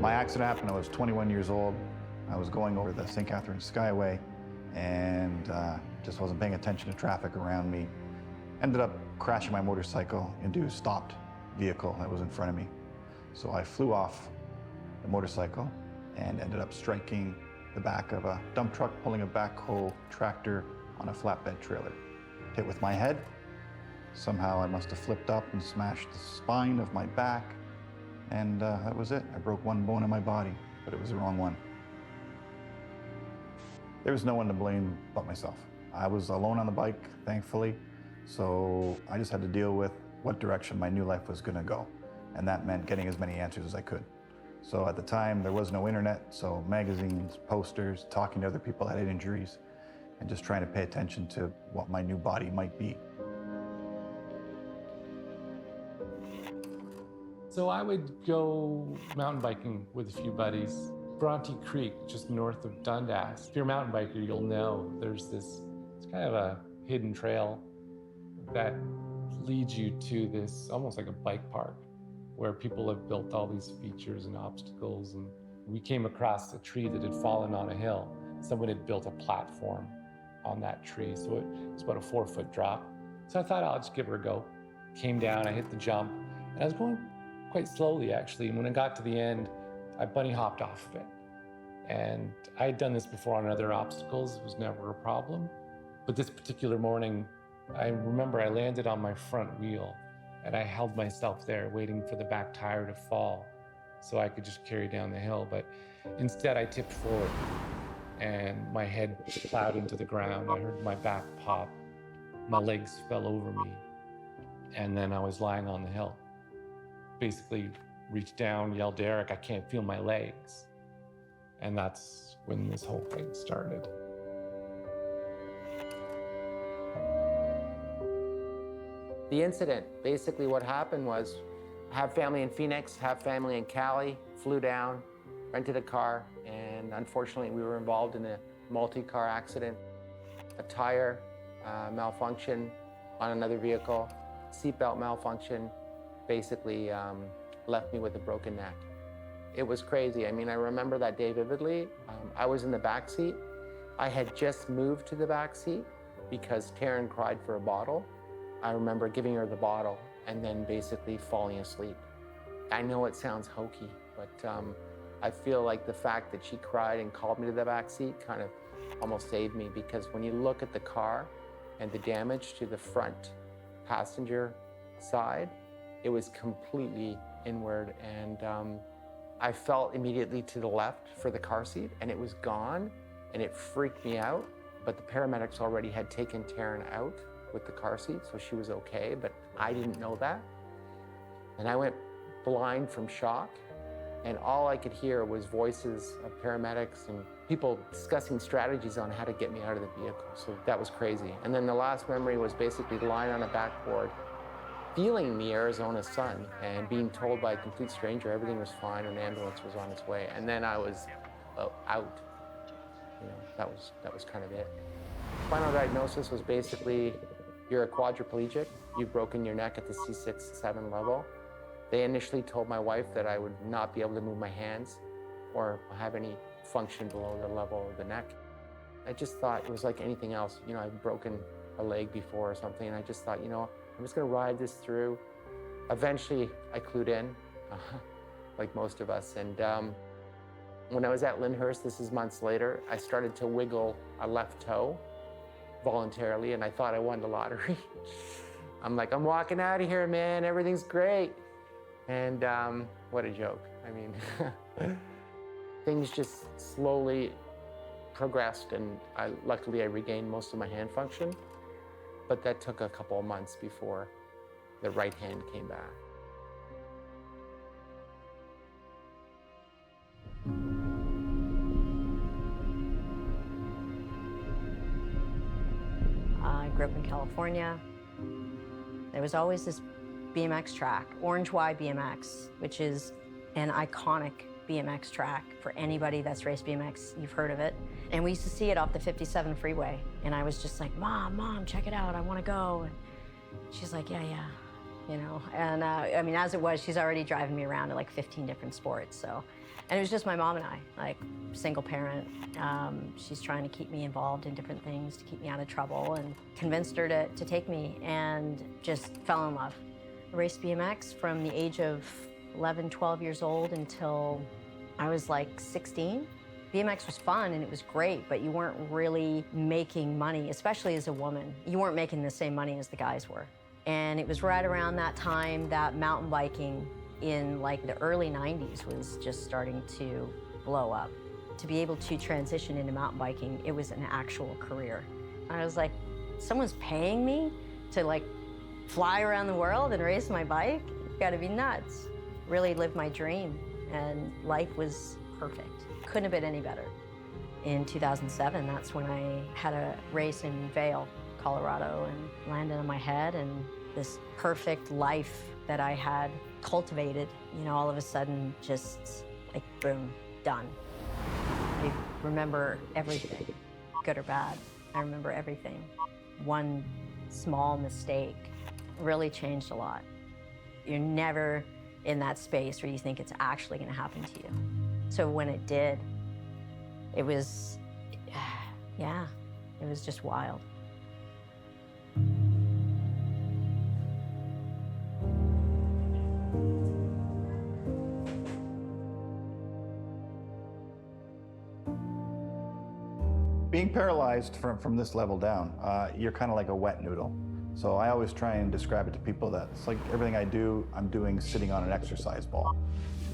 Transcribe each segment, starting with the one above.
My accident happened, I was 21 years old. I was going over the St. Catharines Skyway and just wasn't paying attention to traffic around me. Ended up crashing my motorcycle into a stopped vehicle that was in front of me. So I flew off the motorcycle and ended up striking the back of a dump truck pulling a backhoe tractor on a flatbed trailer. Hit with my head. Somehow I must have flipped up and smashed the spine of my back, and that was it. I broke one bone in my body, but it was the wrong one. There was no one to blame but myself. I was alone on the bike, thankfully, so I just had to deal with what direction my new life was gonna go, and that meant getting as many answers as I could. So at the time, there was no internet, so magazines, posters, talking to other people that had injuries, and just trying to pay attention to what my new body might be. So I would go mountain biking with a few buddies. Bronte Creek, just north of Dundas. If you're a mountain biker, you'll know there's this, it's kind of a hidden trail that leads you to this, almost like a bike park, where people have built all these features and obstacles. And we came across a tree that had fallen on a hill. Someone had built a platform on that tree, so it was about a 4-foot drop. So I thought I'll just give her a go. Came down, I hit the jump, and I was going quite slowly actually. And when I got to the end, I bunny hopped off of it. And I had done this before on other obstacles, it was never a problem. But this particular morning, I remember I landed on my front wheel and I held myself there waiting for the back tire to fall so I could just carry down the hill. But instead I tipped forward and my head plowed into the ground. I heard my back pop, my legs fell over me, and then I was lying on the hill. Basically reached down, yelled, "Eric, I can't feel my legs." And that's when this whole thing started. The incident, basically what happened was, I have family in Phoenix, have family in Cali, flew down, rented a car, and unfortunately we were involved in a multi-car accident. A tire malfunction on another vehicle, seatbelt malfunction, basically left me with a broken neck. It was crazy. I mean, I remember that day vividly. I was in the back seat. I had just moved to the back seat because Taryn cried for a bottle. I remember giving her the bottle and then basically falling asleep. I know it sounds hokey, but I feel like the fact that she cried and called me to the back seat kind of almost saved me, because when you look at the car and the damage to the front passenger side, it was completely inward, and I felt immediately to the left for the car seat and it was gone, and it freaked me out. But the paramedics already had taken Taryn out with the car seat, so she was okay, but I didn't know that. And I went blind from shock, and all I could hear was voices of paramedics and people discussing strategies on how to get me out of the vehicle. So that was crazy. And then the last memory was basically lying on a backboard, feeling the Arizona sun and being told by a complete stranger everything was fine and the ambulance was on its way. And then I was out. You know, that was kind of it. Final diagnosis was basically, you're a quadriplegic, you've broken your neck at the C6-7 level. They initially told my wife that I would not be able to move my hands or have any function below the level of the neck. I just thought it was like anything else. You know, I've broken a leg before or something, and I just thought, you know, I'm just gonna ride this through. Eventually, I clued in, like most of us, and when I was at Lyndhurst, this is months later, I started to wiggle a left toe voluntarily, and I thought I won the lottery. I'm like, I'm walking out of here, man, everything's great. And what a joke. I mean, things just slowly progressed, and luckily I regained most of my hand function, but that took a couple of months before the right hand came back. I grew up in California. There was always this BMX track, Orange Y BMX, which is an iconic BMX track for anybody that's raced BMX. You've heard of it. And we used to see it off the 57 freeway. And I was just like, Mom, check it out. I want to go. And she's like, yeah. you know. And I mean, as it was, she's already driving me around to like 15 different sports. So, and it was just my mom and I, like single parent. She's trying to keep me involved in different things to keep me out of trouble, and convinced her to take me, and just fell in love. I raced BMX from the age of 11, 12 years old until I was like 16. BMX was fun and it was great, but you weren't really making money, especially as a woman. You weren't making the same money as the guys were. And it was right around that time that mountain biking in like the early 90s was just starting to blow up. To be able to transition into mountain biking, it was an actual career. I was like, someone's paying me to like fly around the world and race my bike? You've got to be nuts. Really lived my dream, and life was perfect. Couldn't have been any better. In 2007, that's when I had a race in Vail, Colorado, and landed on my head, and this perfect life that I had cultivated, you know, all of a sudden just like boom, done. I remember everything, good or bad. I remember everything. One small mistake really changed a lot. You're never in that space where you think it's actually going to happen to you. So when it did, it was, yeah, it was just wild. Being paralyzed from this level down, you're kind of like a wet noodle. So I always try and describe it to people that it's like everything I do, I'm doing sitting on an exercise ball.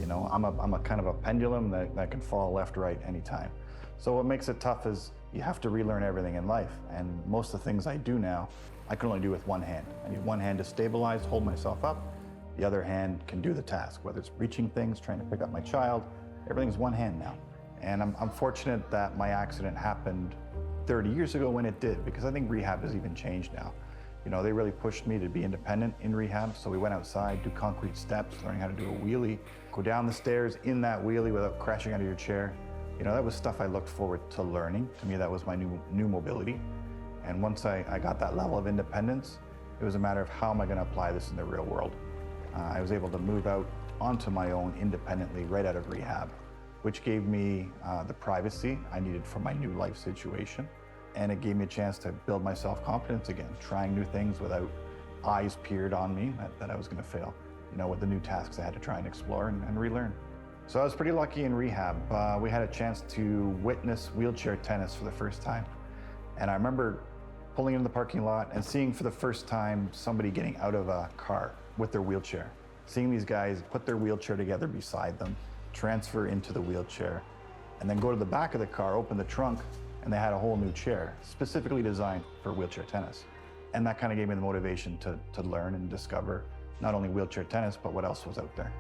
You know, I'm a kind of a pendulum that can fall left, right, anytime. So what makes it tough is you have to relearn everything in life. And most of the things I do now, I can only do with one hand. I need one hand to stabilize, hold myself up. The other hand can do the task, whether it's reaching things, trying to pick up my child, everything's one hand now. And I'm fortunate that my accident happened 30 years ago when it did, because I think rehab has even changed now. You know, they really pushed me to be independent in rehab. So we went outside, do concrete steps, learning how to do a wheelie, go down the stairs in that wheelie without crashing out of your chair. You know, that was stuff I looked forward to learning. To me, that was my new mobility. And once I got that level of independence, it was a matter of how am I going to apply this in the real world. I was able to move out onto my own independently right out of rehab, which gave me the privacy I needed for my new life situation. And it gave me a chance to build my self-confidence again, trying new things without eyes peered on me that I was going to fail. You know, with the new tasks I had to try and explore and relearn. So I was pretty lucky in rehab. We had a chance to witness wheelchair tennis for the first time. And I remember pulling into the parking lot and seeing for the first time somebody getting out of a car with their wheelchair. Seeing these guys put their wheelchair together beside them, transfer into the wheelchair, and then go to the back of the car, open the trunk, and they had a whole new chair specifically designed for wheelchair tennis. And that kind of gave me the motivation to learn and discover not only wheelchair tennis, but what else was out there.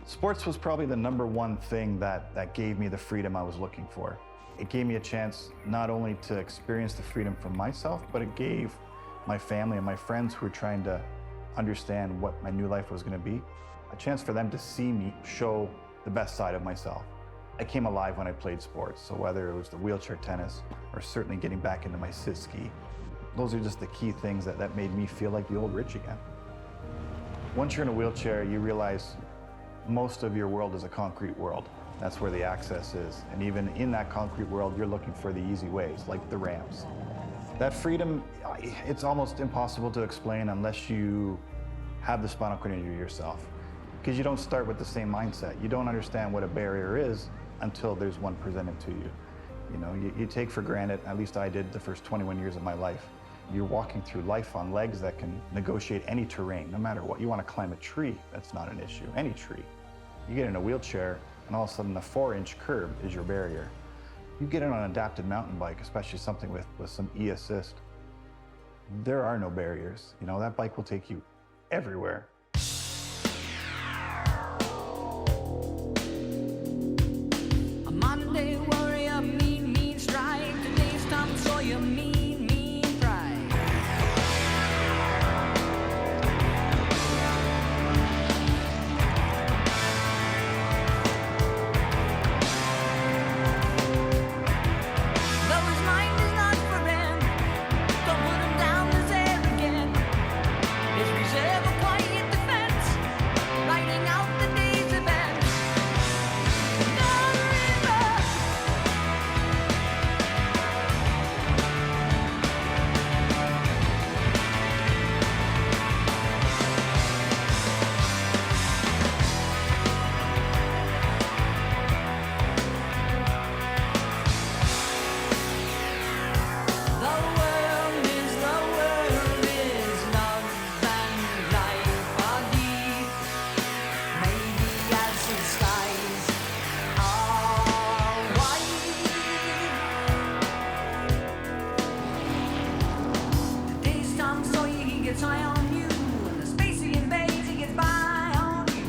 Sports was probably the #1 thing that gave me the freedom I was looking for. It gave me a chance not only to experience the freedom for myself, but it gave my family and my friends who were trying to understand what my new life was going to be, a chance for them to see me show the best side of myself. I came alive when I played sports, so whether it was the wheelchair tennis or certainly getting back into my sit ski, those are just the key things that made me feel like the old Rich again. Once you're in a wheelchair, you realize most of your world is a concrete world. That's where the access is. And even in that concrete world, you're looking for the easy ways, like the ramps. That freedom, it's almost impossible to explain unless you have the spinal cord injury yourself, because you don't start with the same mindset. You don't understand what a barrier is until there's one presented to you. You know, you take for granted, at least I did the first 21 years of my life. You're walking through life on legs that can negotiate any terrain, no matter what. You want to climb a tree, that's not an issue, any tree. You get in a wheelchair, and all of a sudden a 4-inch curb is your barrier. You get in on an adapted mountain bike, especially something with some e-assist, there are no barriers. You know, that bike will take you everywhere. A Monday warrior, mean strike. Today's Tom Sawyer, mean pride. Though his mind is not for him, don't put him down as arrogant. His reserve a quiet gets high on you, and the space he invades, he gets by on you.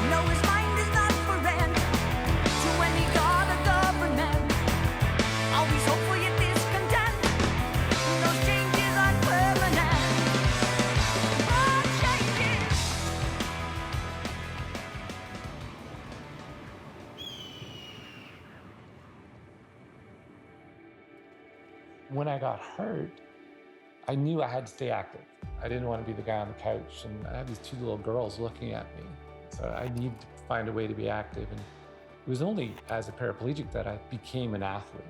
No, his mind is not for rent to any god or government. Always hopeful yet discontent. Those changes aren't permanent. Oh, changes. When I got hurt, I knew I had to stay active. I didn't want to be the guy on the couch, and I had these two little girls looking at me. So I needed to find a way to be active. And it was only as a paraplegic that I became an athlete.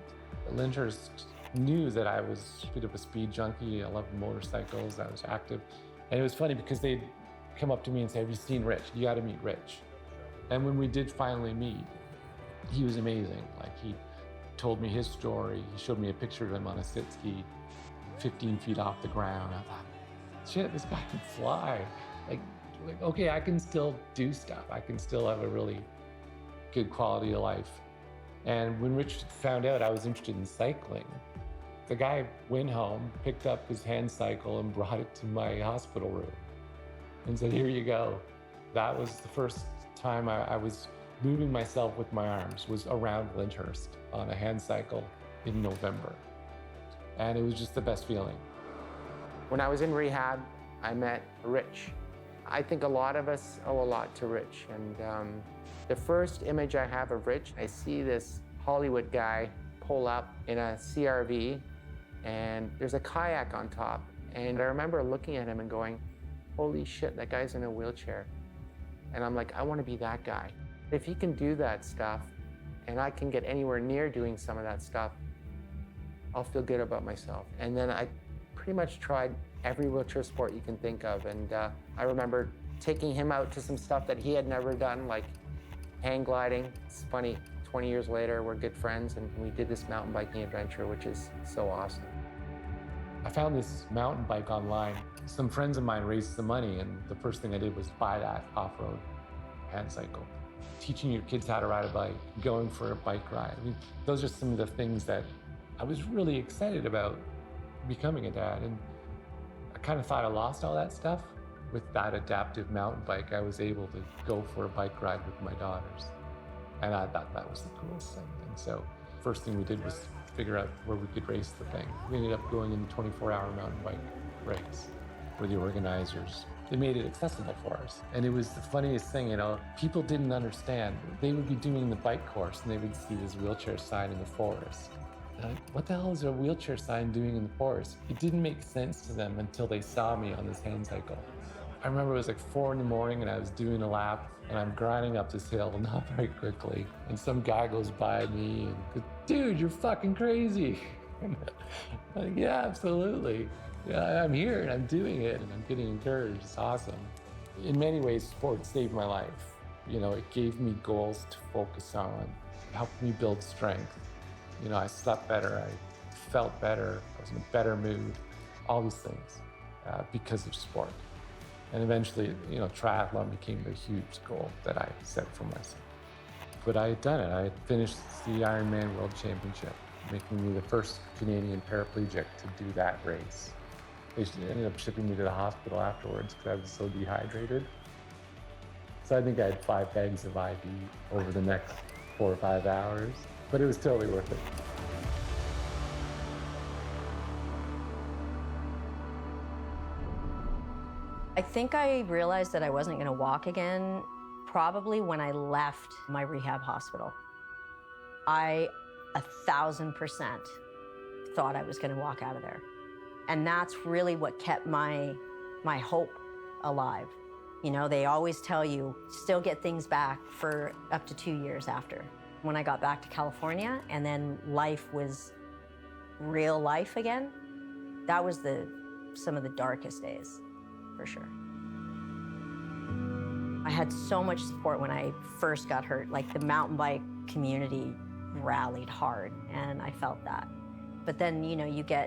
The Lynchers knew that I was a bit of a speed junkie. I loved motorcycles, I was active. And it was funny because they'd come up to me and say, "Have you seen Rich? You got to meet Rich." And when we did finally meet, he was amazing. Like, he told me his story. He showed me a picture of him on a sit ski, 15 feet off the ground. I thought, shit, this guy can fly. Like, okay, I can still do stuff. I can still have a really good quality of life. And when Rich found out I was interested in cycling, the guy went home, picked up his hand cycle and brought it to my hospital room and said, "Here you go." That was the first time I was moving myself with my arms, was around Lyndhurst on a hand cycle in November. And it was just the best feeling. When I was in rehab, I met Rich. I think a lot of us owe a lot to Rich. And the first image I have of Rich, I see this Hollywood guy pull up in a CRV, and there's a kayak on top. And I remember looking at him and going, holy shit, that guy's in a wheelchair. And I'm like, I want to be that guy. If he can do that stuff, and I can get anywhere near doing some of that stuff, I'll feel good about myself. And then I pretty much tried every wheelchair sport you can think of. And I remember taking him out to some stuff that he had never done, like hang gliding. It's funny, 20 years later, we're good friends, and we did this mountain biking adventure, which is so awesome. I found this mountain bike online. Some friends of mine raised some money, and the first thing I did was buy that off-road hand cycle. Teaching your kids how to ride a bike, going for a bike ride. I mean, those are some of the things that I was really excited about becoming a dad. And I kind of thought I lost all that stuff. With that adaptive mountain bike, I was able to go for a bike ride with my daughters. And I thought that was the coolest thing. And so first thing we did was figure out where we could race the thing. We ended up going in the 24-hour mountain bike race, where the organizers, they made it accessible for us. And it was the funniest thing, you know, people didn't understand. They would be doing the bike course and they would see this wheelchair sign in the forest. They're like, what the hell is a wheelchair sign doing in the forest? It didn't make sense to them until they saw me on this hand cycle. I remember it was like 4 in the morning and I was doing a lap and I'm grinding up this hill, not very quickly. And some guy goes by me and goes, dude, you're fucking crazy. I'm like, yeah, absolutely. Yeah, I'm here and I'm doing it and I'm getting encouraged. It's awesome. In many ways, sport saved my life. You know, it gave me goals to focus on, helped me build strength. You know, I slept better, I felt better, I was in a better mood, all these things because of sport. And eventually, you know, triathlon became the huge goal that I set for myself. But I had done it. I had finished the Ironman World Championship, making me the first Canadian paraplegic to do that race. They ended up shipping me to the hospital afterwards because I was so dehydrated. So I think I had 5 bags of IV over the next 4 or 5 hours, but it was totally worth it. I think I realized that I wasn't going to walk again probably when I left my rehab hospital. I 1,000% thought I was going to walk out of there. And that's really what kept my hope alive. You know, they always tell you, still get things back for up to 2 years after. When I got back to California and then life was real life again, that was some of the darkest days, for sure. I had so much support when I first got hurt. Like, the mountain bike community rallied hard, and I felt that. But then, you know,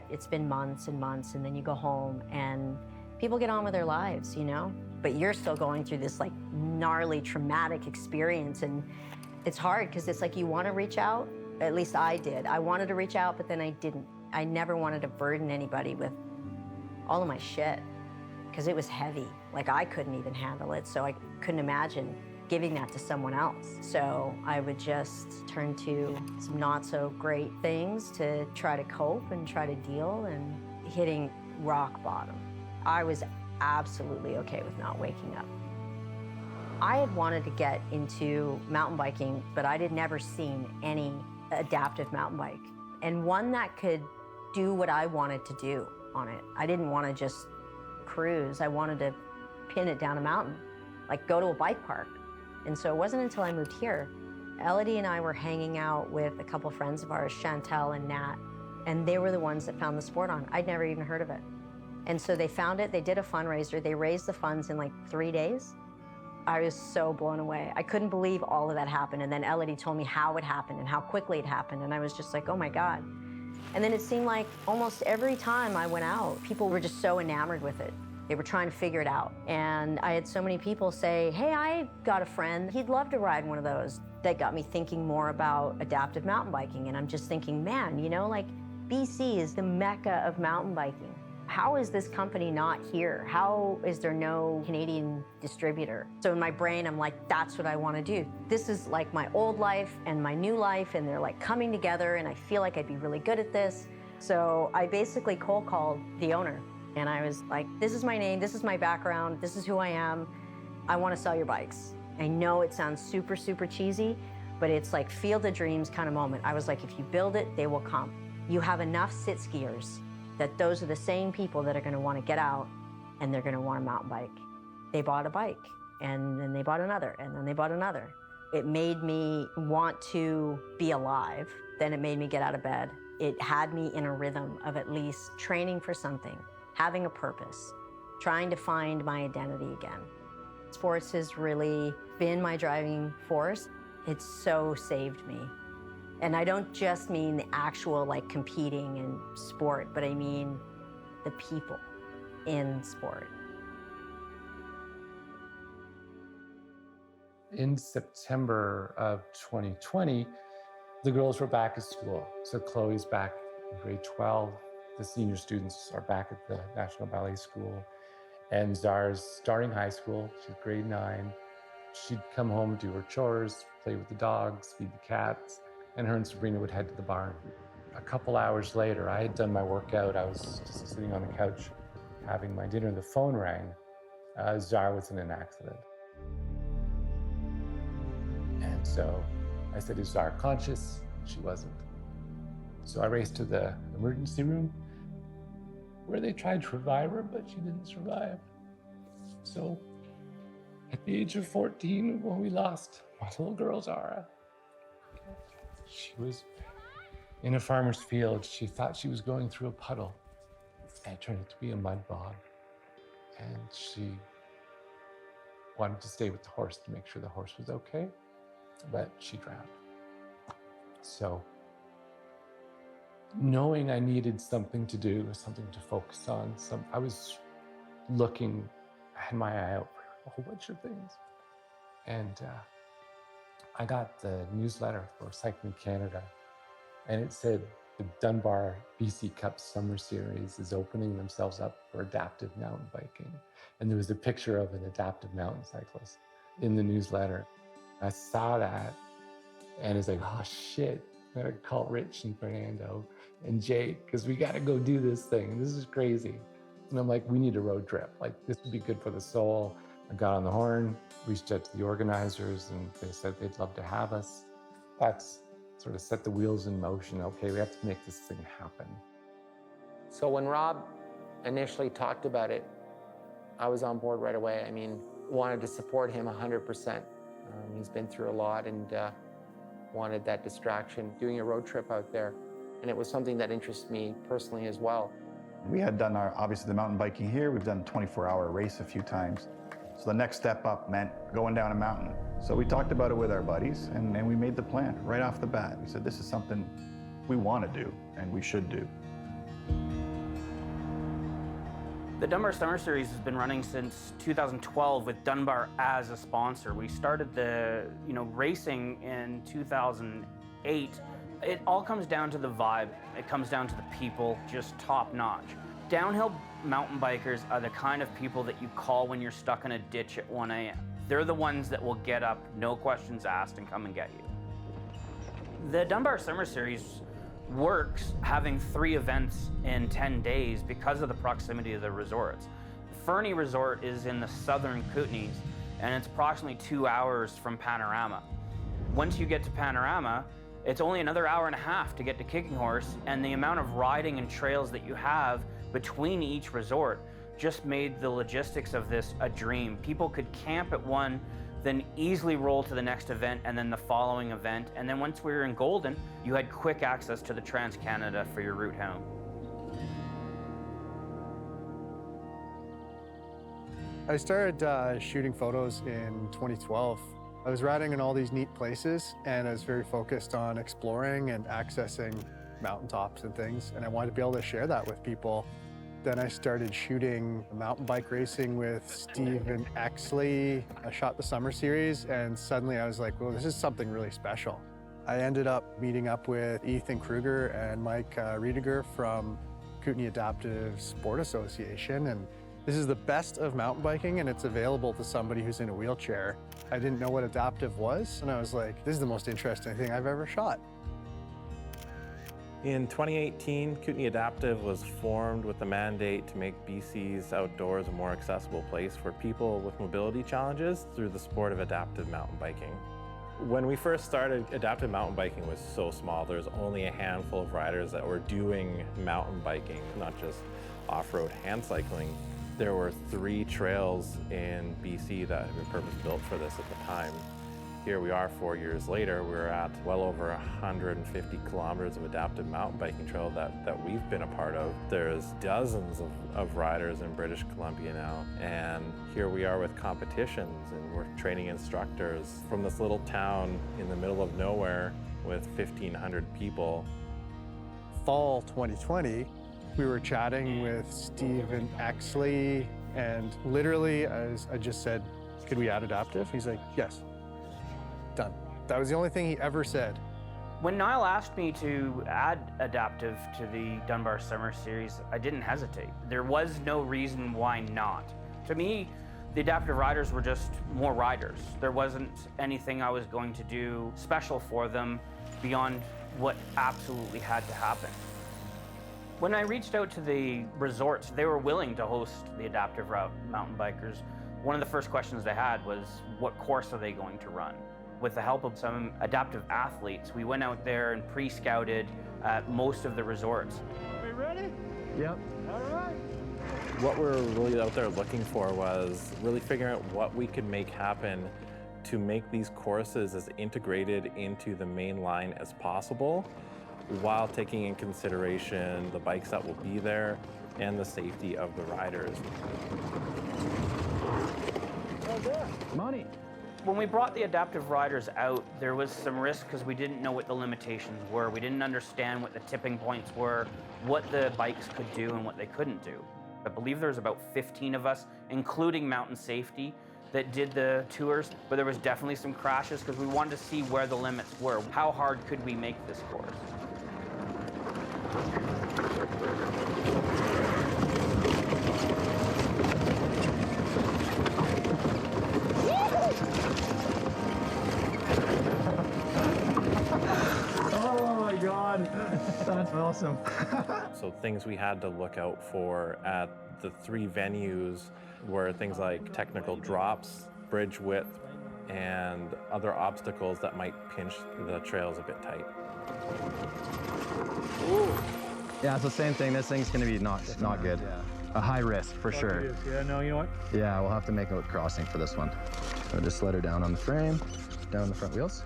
it's been months and months, and then you go home and people get on with their lives, you know? But you're still going through this like gnarly, traumatic experience, and it's hard because it's like you want to reach out. At least I did. I wanted to reach out, but then I didn't. I never wanted to burden anybody with all of my shit because it was heavy. Like, I couldn't even handle it, so I couldn't imagine giving that to someone else. So I would just turn to some not so great things to try to cope and try to deal, and hitting rock bottom. I was absolutely okay with not waking up. I had wanted to get into mountain biking, but I had never seen any adaptive mountain bike, and one that could do what I wanted to do on it. I didn't want to just cruise. I wanted to pin it down a mountain, like go to a bike park. And so it wasn't until I moved here, Elodie and I were hanging out with a couple friends of ours, Chantel and Nat, and they were the ones that found the sport on. I'd never even heard of it. And so they found it, they did a fundraiser, they raised the funds in like 3 days. I was so blown away. I couldn't believe all of that happened. And then Elodie told me how it happened and how quickly it happened. And I was just like, oh my God. And then it seemed like almost every time I went out, people were just so enamored with it. They were trying to figure it out. And I had so many people say, hey, I got a friend, he'd love to ride one of those. That got me thinking more about adaptive mountain biking. And I'm just thinking, man, you know, like, BC is the mecca of mountain biking. How is this company not here? How is there no Canadian distributor? So in my brain, I'm like, that's what I want to do. This is like my old life and my new life, and they're like coming together, and I feel like I'd be really good at this. So I basically cold called the owner, and I was like, this is my name, this is my background, this is who I am. I want to sell your bikes. I know it sounds super, super cheesy, but it's like field of dreams kind of moment. I was like, if you build it, they will come. You have enough sit skiers that those are the same people that are going to want to get out, and they're going to want a mountain bike. They bought a bike, and then they bought another, and then they bought another. It made me want to be alive. Then it made me get out of bed. It had me in a rhythm of at least training for something, having a purpose, trying to find my identity again. Sports has really been my driving force. It's so saved me. And I don't just mean the actual like competing in sport, but I mean the people in sport. In September of 2020, the girls were back at school. So Chloe's back in grade 12. The senior students are back at the National Ballet School. And Zara's starting high school. She's grade 9. She'd come home, do her chores, play with the dogs, feed the cats, and her and Sabrina would head to the barn. A couple hours later, I had done my workout. I was just sitting on the couch having my dinner. The phone rang. Zara was in an accident. And so I said, is Zara conscious? She wasn't. So I raced to the emergency room where they tried to revive her, but she didn't survive. So at the age of 14, when we lost my little girl, Zara, she was in a farmer's field. She thought she was going through a puddle, and it turned out to be a mud bog. And she wanted to stay with the horse to make sure the horse was okay, but she drowned. So knowing I needed something to do, something to focus on, I was looking, I had my eye out for a whole bunch of things. And I got the newsletter for Cycling Canada, and it said the Dunbar BC Cup Summer Series is opening themselves up for adaptive mountain biking. And there was a picture of an adaptive mountain cyclist in the newsletter. I saw that, and it's like, oh shit, I gotta call Rich and Fernando and Jake, because we gotta go do this thing. This is crazy. And I'm like, we need a road trip. Like, this would be good for the soul. I got on the horn, reached out to the organizers, and they said they'd love to have us. That's sort of set the wheels in motion. Okay, we have to make this thing happen. So when Rob initially talked about it, I was on board right away. I mean, wanted to support him 100%. He's been through a lot and wanted that distraction, doing a road trip out there. And it was something that interests me personally as well. We had done obviously the mountain biking here. We've done a 24-hour race a few times. So the next step up meant going down a mountain. So we talked about it with our buddies and we made the plan right off the bat. We said, this is something we want to do and we should do. The Dunbar Summer Series has been running since 2012 with Dunbar as a sponsor. We started the racing in 2008. It all comes down to the vibe. It comes down to the people, just top notch. Downhill mountain bikers are the kind of people that you call when you're stuck in a ditch at 1 a.m. They're the ones that will get up, no questions asked, and come and get you. The Dunbar Summer Series works having 3 events in 10 days because of the proximity of the resorts. Fernie Resort is in the southern Kootenays, and it's approximately 2 hours from Panorama. Once you get to Panorama, it's only another hour and a half to get to Kicking Horse, and the amount of riding and trails that you have between each resort just made the logistics of this a dream. People could camp at one, then easily roll to the next event and then the following event. And then once we were in Golden, you had quick access to the Trans-Canada for your route home. I started shooting photos in 2012. I was riding in all these neat places and I was very focused on exploring and accessing mountaintops and things, and I wanted to be able to share that with people. Then I started shooting mountain bike racing with Stephen Exley. I shot the summer series and suddenly I was like, well, this is something really special. I ended up meeting up with Ethan Kruger and Mike Riediger from Kootenay Adaptive Sport Association, and this is the best of mountain biking and it's available to somebody who's in a wheelchair. I didn't know what adaptive was and I was like, this is the most interesting thing I've ever shot. In 2018, Kootenay Adaptive was formed with the mandate to make BC's outdoors a more accessible place for people with mobility challenges through the sport of adaptive mountain biking. When we first started, adaptive mountain biking was so small. There was only a handful of riders that were doing mountain biking, not just off-road hand cycling. There were 3 trails in BC that had been purpose-built for this at the time. Here we are 4 years later, we're at well over 150 kilometers of adaptive mountain biking trail that we've been a part of. There's dozens of riders in British Columbia now, and here we are with competitions and we're training instructors from this little town in the middle of nowhere with 1,500 people. Fall 2020, we were chatting with Stephen Exley and literally I just said, could we add adaptive? He's like, yes. Done. That was the only thing he ever said. When Niall asked me to add adaptive to the Dunbar Summer Series, I didn't hesitate. There was no reason why not. To me, the adaptive riders were just more riders. There wasn't anything I was going to do special for them beyond what absolutely had to happen. When I reached out to the resorts, they were willing to host the adaptive route mountain bikers. One of the first questions they had was, what course are they going to run? With the help of some adaptive athletes, we went out there and pre-scouted at most of the resorts. Are we ready? Yep. All right. What we were really out there looking for was really figuring out what we could make happen to make these courses as integrated into the main line as possible, while taking in consideration the bikes that will be there and the safety of the riders. Money. When we brought the adaptive riders out, there was some risk because we didn't know what the limitations were. We didn't understand what the tipping points were, what the bikes could do and what they couldn't do. I believe there was about 15 of us, including mountain safety, that did the tours, but there was definitely some crashes because we wanted to see where the limits were. How hard could we make this course? That's awesome. So things we had to look out for at the 3 venues were things like technical drops, bridge width, and other obstacles that might pinch the trails a bit tight. Yeah, it's the same thing. This thing's gonna be not good. Yeah. A high risk for sure. Yeah, no, you know what? Yeah, we'll have to make a crossing for this one. So just let her down on the frame, down the front wheels.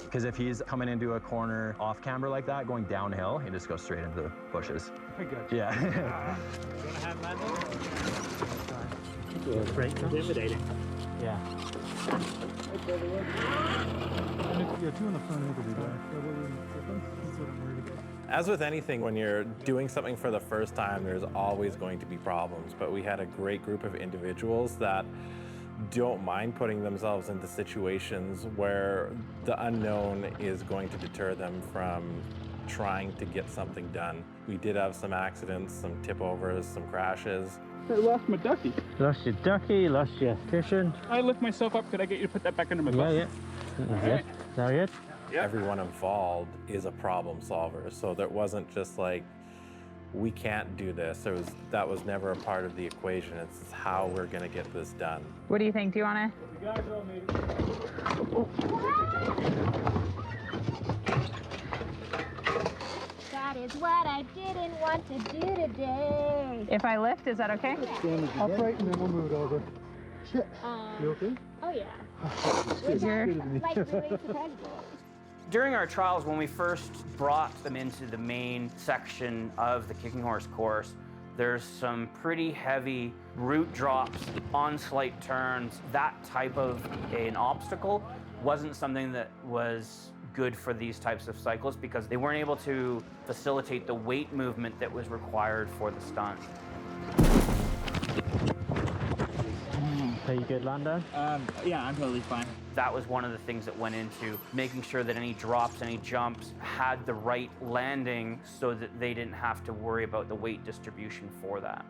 Because if he's coming into a corner off camber like that, going downhill, he just goes straight into the bushes. Very good. Yeah. You wanna have that? Great. Intimidating. Yeah. Yeah, two in the front end will be back. That's what I'm worried about. As with anything, when you're doing something for the first time, there's always going to be problems. But we had a great group of individuals that don't mind putting themselves into situations where the unknown is going to deter them from trying to get something done. We did have some accidents, some tip overs, some crashes. I lost my ducky. Lost your ducky, lost your cushion. I lift myself up. Could I get you to put that back under my butt? Yeah. Is that it? Everyone involved is a problem solver. So there wasn't just like, we can't do this. That was never a part of the equation. It's how we're gonna get this done. What do you think? Do you wanna? That is what I didn't want to do today. If I lift, is that okay? Upright and then we'll move it over. Shit. You okay? Oh yeah. Like really surprised. During our trials, when we first brought them into the main section of the kicking horse course, there's some pretty heavy root drops, on slight turns. That type of an obstacle wasn't something that was good for these types of cycles because they weren't able to facilitate the weight movement that was required for the stunt. Are you good, Lando? Yeah, I'm totally fine. That was one of the things that went into making sure that any drops, any jumps had the right landing so that they didn't have to worry about the weight distribution for that.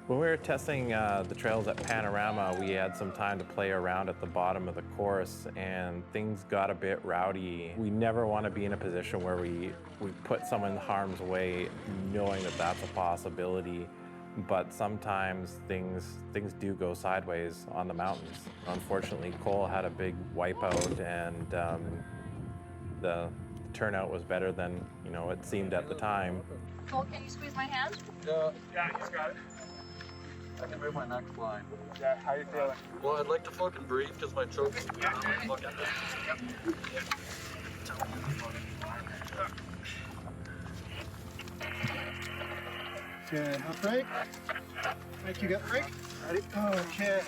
When we were testing the trails at Panorama, we had some time to play around at the bottom of the course and things got a bit rowdy. We never want to be in a position where we put someone in harm's way knowing that that's a possibility. But sometimes things do go sideways on the mountains. Unfortunately, Cole had a big wipeout and the turnout was better than it seemed at the time. Cole, can you squeeze my hand? Yeah, he's got it. I can move my neck fine. Yeah, how you feeling? Well, I'd like to fucking breathe because my choke is Okay, upright. Mike, you got break? Ready? Okay.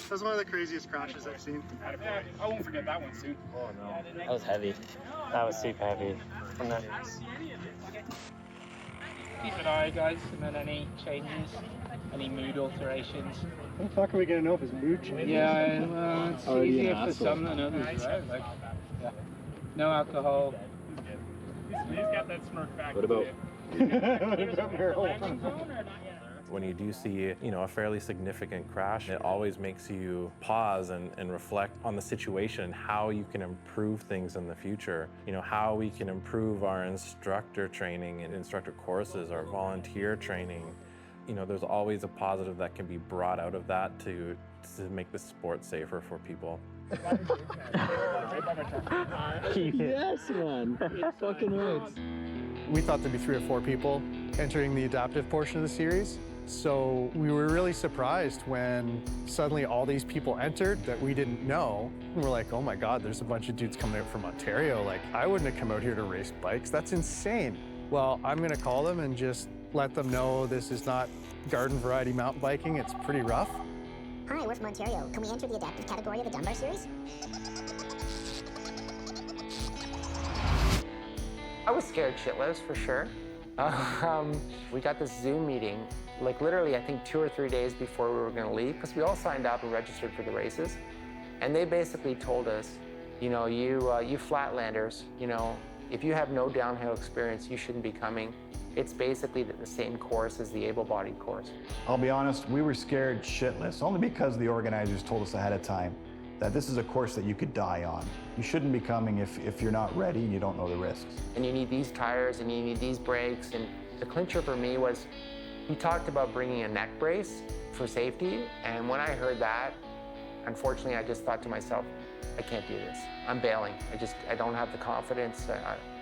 That was one of the craziest crashes I've seen. Yeah, I won't forget that one soon. Oh no. That was heavy. That was super heavy. Keep an eye, guys, and then any changes, any mood alterations. How the fuck are we gonna know if it's mood changes? Yeah, well, it's easier for some than others, right? Like, yeah. No alcohol. He's got that smirk back. What about? When you do see, a fairly significant crash, it always makes you pause and reflect on the situation, how you can improve things in the future. How we can improve our instructor training and instructor courses, our volunteer training. There's always a positive that can be brought out of that to make the sport safer for people. Yes, man. It fucking works. We thought there'd be 3 or 4 people entering the adaptive portion of the series. So we were really surprised when suddenly all these people entered that we didn't know. And we're like, oh my God, there's a bunch of dudes coming out from Ontario. Like, I wouldn't have come out here to race bikes. That's insane. Well, I'm gonna call them and just let them know this is not garden variety mountain biking. It's pretty rough. Hi, we're from Ontario. Can we enter the adaptive category of the Dunbar series? I was scared shitless for sure. We got this Zoom meeting, like literally I think 2 or 3 days before we were gonna leave, because we all signed up and registered for the races. And they basically told us, you flatlanders, if you have no downhill experience, you shouldn't be coming. It's basically the same course as the able-bodied course. I'll be honest, we were scared shitless, only because the organizers told us ahead of time that this is a course that you could die on. You shouldn't be coming if you're not ready and you don't know the risks. And you need these tires and you need these brakes. And the clincher for me was, he talked about bringing a neck brace for safety. And when I heard that, unfortunately, I just thought to myself, I can't do this. I'm bailing. I don't have the confidence.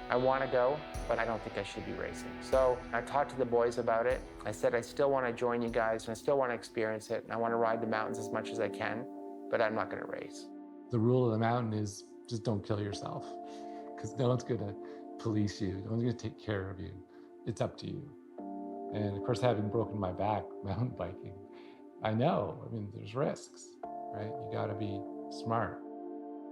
I want to go, but I don't think I should be racing. So I talked to the boys about it. I said, I still want to join you guys, and I still want to experience it, and I want to ride the mountains as much as I can, but I'm not going to race. The rule of the mountain is just don't kill yourself, because no one's going to police you. No one's going to take care of you. It's up to you. And of course, having broken my back mountain biking, I know, I mean, there's risks, right? You got to be smart.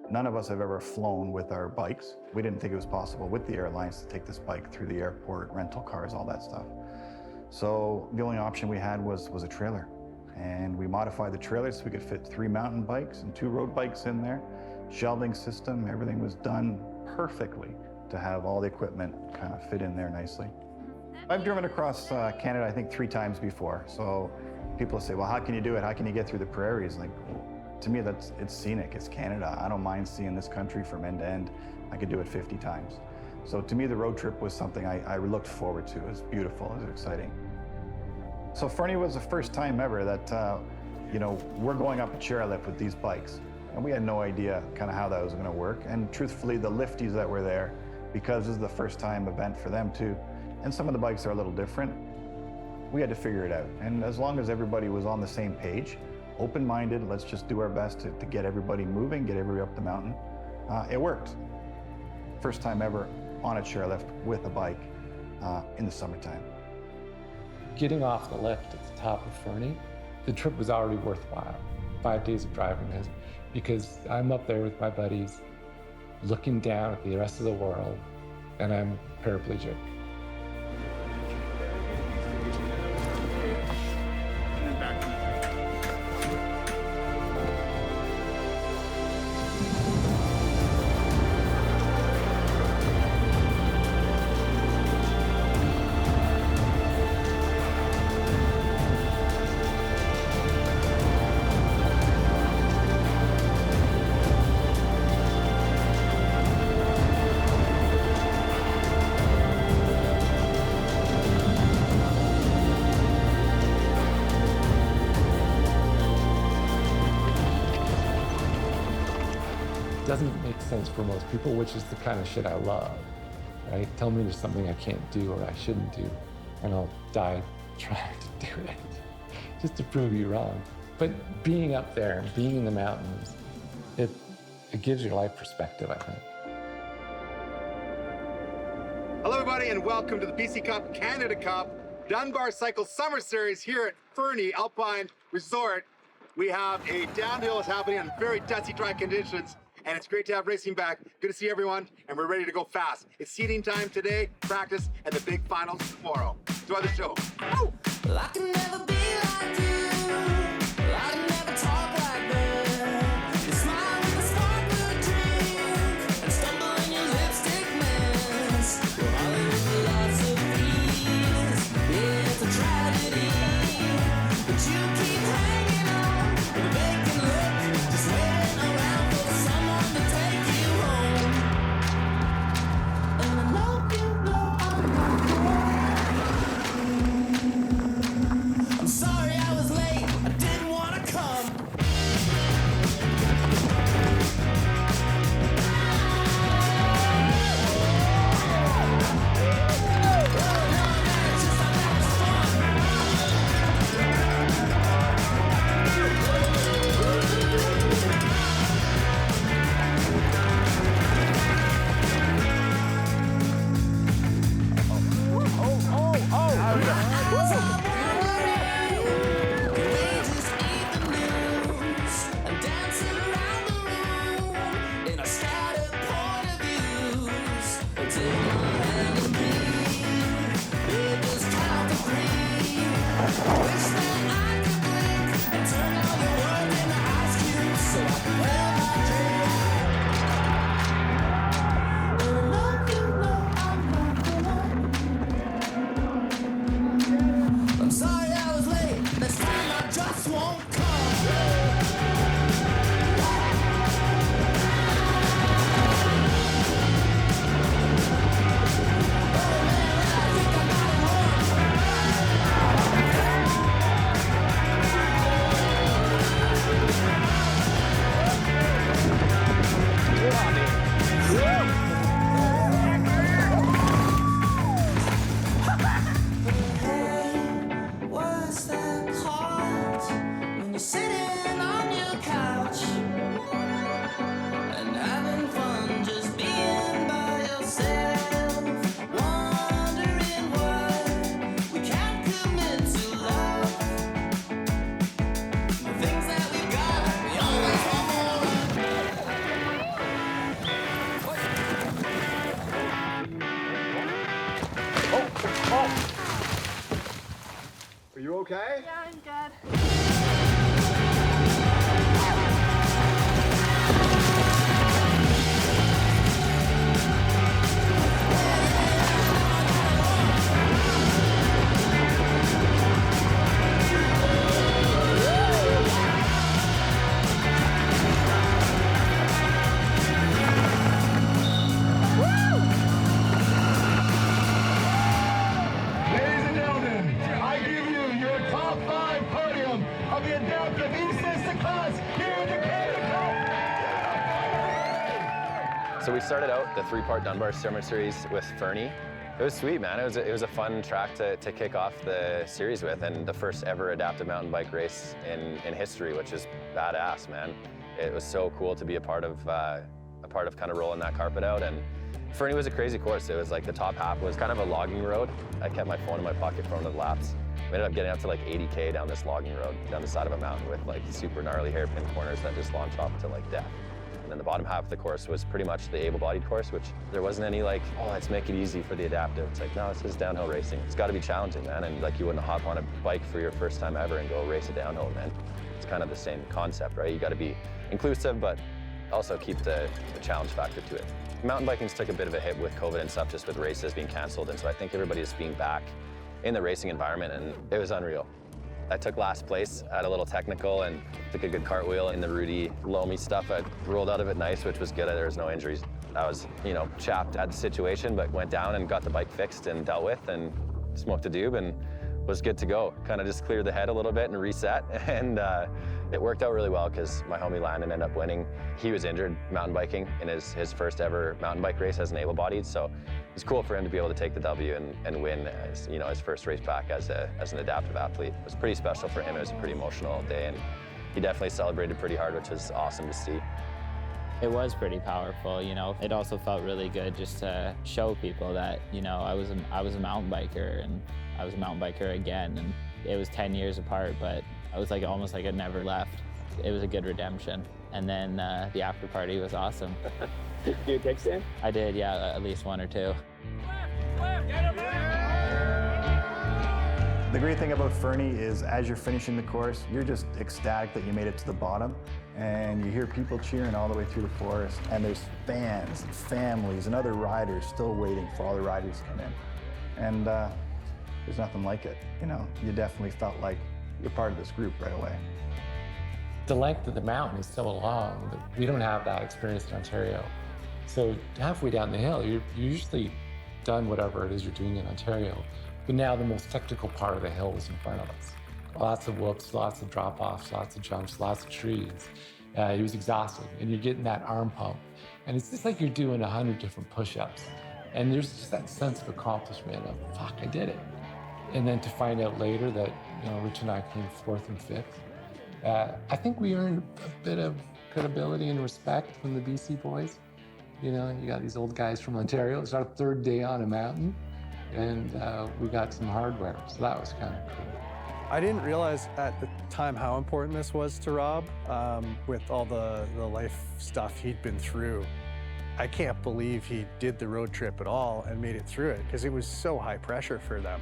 None of us have ever flown with our bikes. We didn't think it was possible with the airlines to take this bike through the airport, rental cars, all that stuff. So the only option we had was a trailer. And we modified the trailer so we could fit 3 mountain bikes and 2 road bikes in there. Shelving system, everything was done perfectly to have all the equipment kind of fit in there nicely. I've driven across Canada, I think 3 times before. So people say, well, how can you do it? How can you get through the prairies? Like, to me, it's scenic, it's Canada. I don't mind seeing this country from end to end. I could do it 50 times. So to me, the road trip was something I looked forward to. It was beautiful, it was exciting. So Fernie was the first time ever that, we're going up a chairlift with these bikes. And we had no idea kind of how that was gonna work. And truthfully, the lifties that were there, because this is the first time event for them too, and some of the bikes are a little different, we had to figure it out. And as long as everybody was on the same page, open-minded, let's just do our best to get everybody moving, get everybody up the mountain. It worked. First time ever on a chairlift with a bike in the summertime. Getting off the lift at the top of Fernie, the trip was already worthwhile. 5 days of driving this, because I'm up there with my buddies, looking down at the rest of the world, and I'm paraplegic. Doesn't make sense for most people, which is the kind of shit I love, right? Tell me there's something I can't do or I shouldn't do, and I'll die trying to do it, just to prove you wrong. But being up there and being in the mountains, it gives your life perspective, I think. Hello, everybody, and welcome to the BC Cup Canada Cup Dunbar Cycle Summer Series here at Fernie Alpine Resort. We have a downhill is happening in very dusty, dry conditions. And it's great to have racing back. Good to see everyone, and we're ready to go fast. It's seeding time today, practice, and the big finals tomorrow. Enjoy the show. Woo! Well, I can never be like you. Well, I can never talk like that. You smile with a sparkling drink and stumble in your lipstick mess. Well, Hollywood philosophies, yeah, it's a tragedy. But you keep hanging on with a vacant look, just waiting around for someone to take you home. And I know you know I'm not there. I'm sorry I was late, I didn't want to come. okay? Yeah, I'm good. Ladies and gentlemen, I give you your top 5 podium of the adaptive E-System class here at the Canada Cup. So we started out the 3-part Dunbar Summer Series with Fernie. It was sweet, man. It was a fun track to kick off the series with, and the first ever adaptive mountain bike race in history, which is badass, man. It was so cool to be a part of kind of rolling that carpet out. And Fernie was a crazy course. It was like the top half was kind of a logging road. I kept my phone in my pocket for one of the laps. We ended up getting up to like 80K down this logging road, down the side of a mountain with like super gnarly hairpin corners that just launch off to like death. And then the bottom half of the course was pretty much the able-bodied course, which there wasn't any like, oh, let's make it easy for the adaptive. It's like, no, it's just downhill racing. It's got to be challenging, man. And like you wouldn't hop on a bike for your first time ever and go race a downhill event. It's kind of the same concept, right? You got to be inclusive, but also keep the challenge factor to it. Mountain biking's took a bit of a hit with COVID and stuff, just with races being canceled. And so I think everybody is being back in the racing environment, and it was unreal. I took last place at a little technical and took a good cartwheel in the Rudy loamy stuff. I rolled out of it nice, which was good. There was no injuries. I was, chapped at the situation, but went down and got the bike fixed and dealt with and smoked a doob and was good to go. Kind of just cleared the head a little bit and reset. And it worked out really well because my homie Landon ended up winning. He was injured mountain biking in his first ever mountain bike race as an able-bodied. So it's cool for him to be able to take the W and win as, his first race back as an adaptive athlete. It was pretty special for him. It was a pretty emotional day, and he definitely celebrated pretty hard, which was awesome to see. It was pretty powerful, It also felt really good just to show people that, I was a mountain biker, and I was a mountain biker again. And it was 10 years apart, but I was almost like I'd never left. It was a good redemption. And then the after party was awesome. Did you do a kickstand? I did, yeah, at least 1 or 2. The great thing about Fernie is as you're finishing the course, you're just ecstatic that you made it to the bottom, and you hear people cheering all the way through the forest, and there's fans and families and other riders still waiting for all the riders to come in. And there's nothing like it. You definitely felt like you're part of this group right away. The length of the mountain is so long that we don't have that experience in Ontario. So halfway down the hill, you're usually done whatever it is you're doing in Ontario. But now the most technical part of the hill is in front of us. Lots of whoops, lots of drop-offs, lots of jumps, lots of trees. It was exhausting, and you're getting that arm pump. And it's just like you're doing 100 different push-ups. And there's just that sense of accomplishment of, fuck, I did it. And then to find out later that, Rich and I came 4th and 5th, I think we earned a bit of credibility and respect from the BC boys. You got these old guys from Ontario. It's our 3rd day on a mountain, and we got some hardware, so that was kind of cool. I didn't realize at the time how important this was to Rob with all the life stuff he'd been through. I can't believe he did the road trip at all and made it through it, because it was so high pressure for them.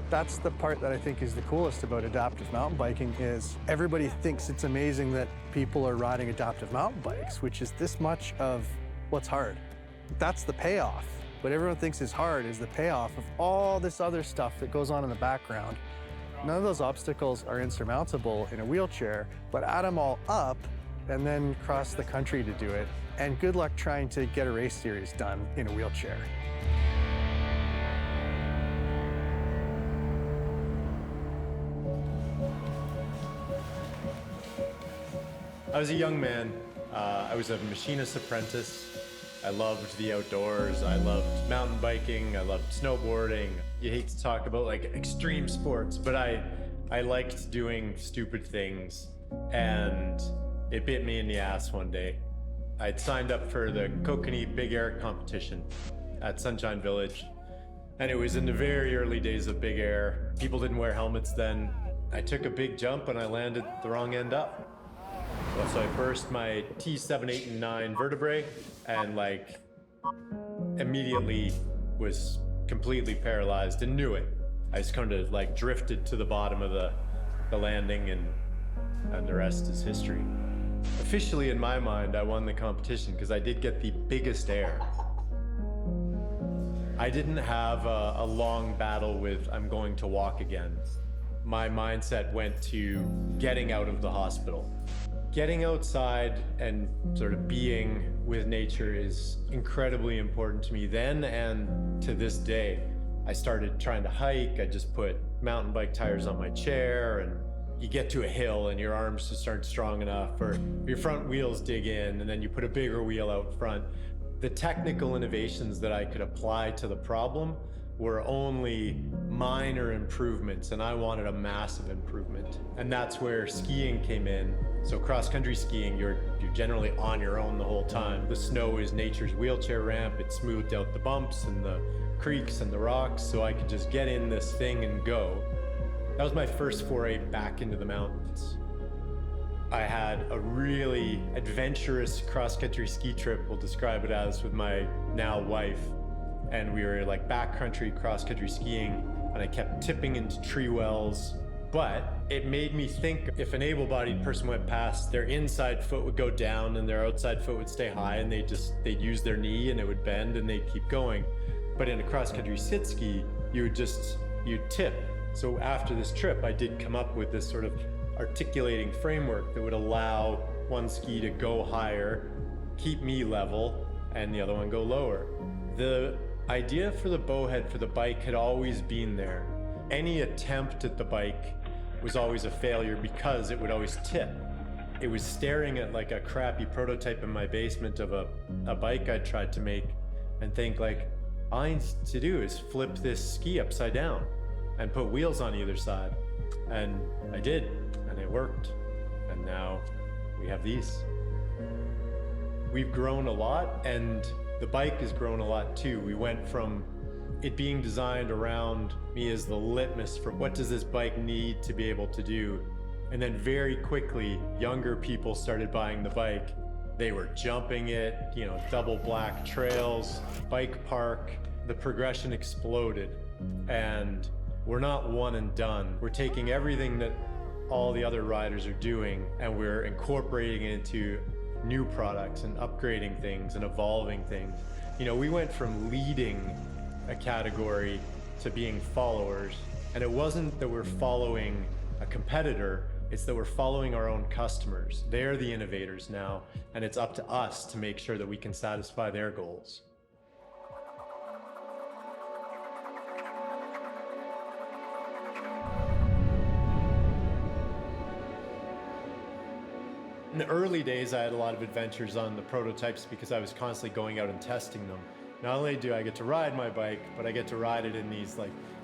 That's the part that I think is the coolest about adaptive mountain biking is everybody thinks it's amazing that people are riding adaptive mountain bikes, which is this much of what's hard. That's the payoff. What everyone thinks is hard is the payoff of all this other stuff that goes on in the background. None of those obstacles are insurmountable in a wheelchair, but add them all up and then cross the country to do it. And good luck trying to get a race series done in a wheelchair. I was a young man. I was a machinist apprentice. I loved the outdoors. I loved mountain biking. I loved snowboarding. You hate to talk about extreme sports, but I liked doing stupid things, and it bit me in the ass one day. I'd signed up for the Kokanee Big Air competition at Sunshine Village, and it was in the very early days of Big Air. People didn't wear helmets then. I took a big jump and I landed the wrong end up. So I burst my T7, 8, and 9 vertebrae and immediately was completely paralyzed and knew it I just kind of like drifted to the bottom of the landing, and the rest is history. Officially, in my mind, I won the competition because I did get the biggest air. I didn't have a long battle with I'm going to walk again. My mindset went to getting out of the hospital. Getting outside and sort of being with nature is incredibly important to me then and to this day. I started trying to hike. I just put mountain bike tires on my chair, and you get to a hill and your arms just aren't strong enough, or your front wheels dig in, and then you put a bigger wheel out front. The technical innovations that I could apply to the problem were only minor improvements, and I wanted a massive improvement. And that's where skiing came in. So cross-country skiing, you're generally on your own the whole time. The snow is nature's wheelchair ramp. It smoothed out the bumps and the creeks and the rocks, so I could just get in this thing and go. That was my first foray back into the mountains. I had a really adventurous cross-country ski trip, we'll describe it as, with my now wife. And we were like backcountry cross-country skiing, and I kept tipping into tree wells. But it made me think, if an able-bodied person went past, their inside foot would go down and their outside foot would stay high, and they'd use their knee and it would bend and they'd keep going. But in a cross-country sit ski, you'd tip. So after this trip, I did come up with this sort of articulating framework that would allow one ski to go higher, keep me level, and the other one go lower. The idea for the bowhead for the bike had always been there. Any attempt at the bike was always a failure because it would always tip. It was staring at like a crappy prototype in my basement of a bike I'd tried to make and think like, all I need to do is flip this ski upside down and put wheels on either side. And I did, and it worked. And now we have these. We've grown a lot, and the bike has grown a lot too. We went from it being designed around me as the litmus for what does this bike need to be able to do. And then very quickly, younger people started buying the bike. They were jumping it, double black trails, bike park. The progression exploded. And we're not one and done. We're taking everything that all the other riders are doing and we're incorporating it into new products and upgrading things and evolving things. We went from leading a category to being followers. And it wasn't that we're following a competitor, it's that we're following our own customers. They're the innovators now, and it's up to us to make sure that we can satisfy their goals. In the early days, I had a lot of adventures on the prototypes because I was constantly going out and testing them. Not only do I get to ride my bike, but I get to ride it in these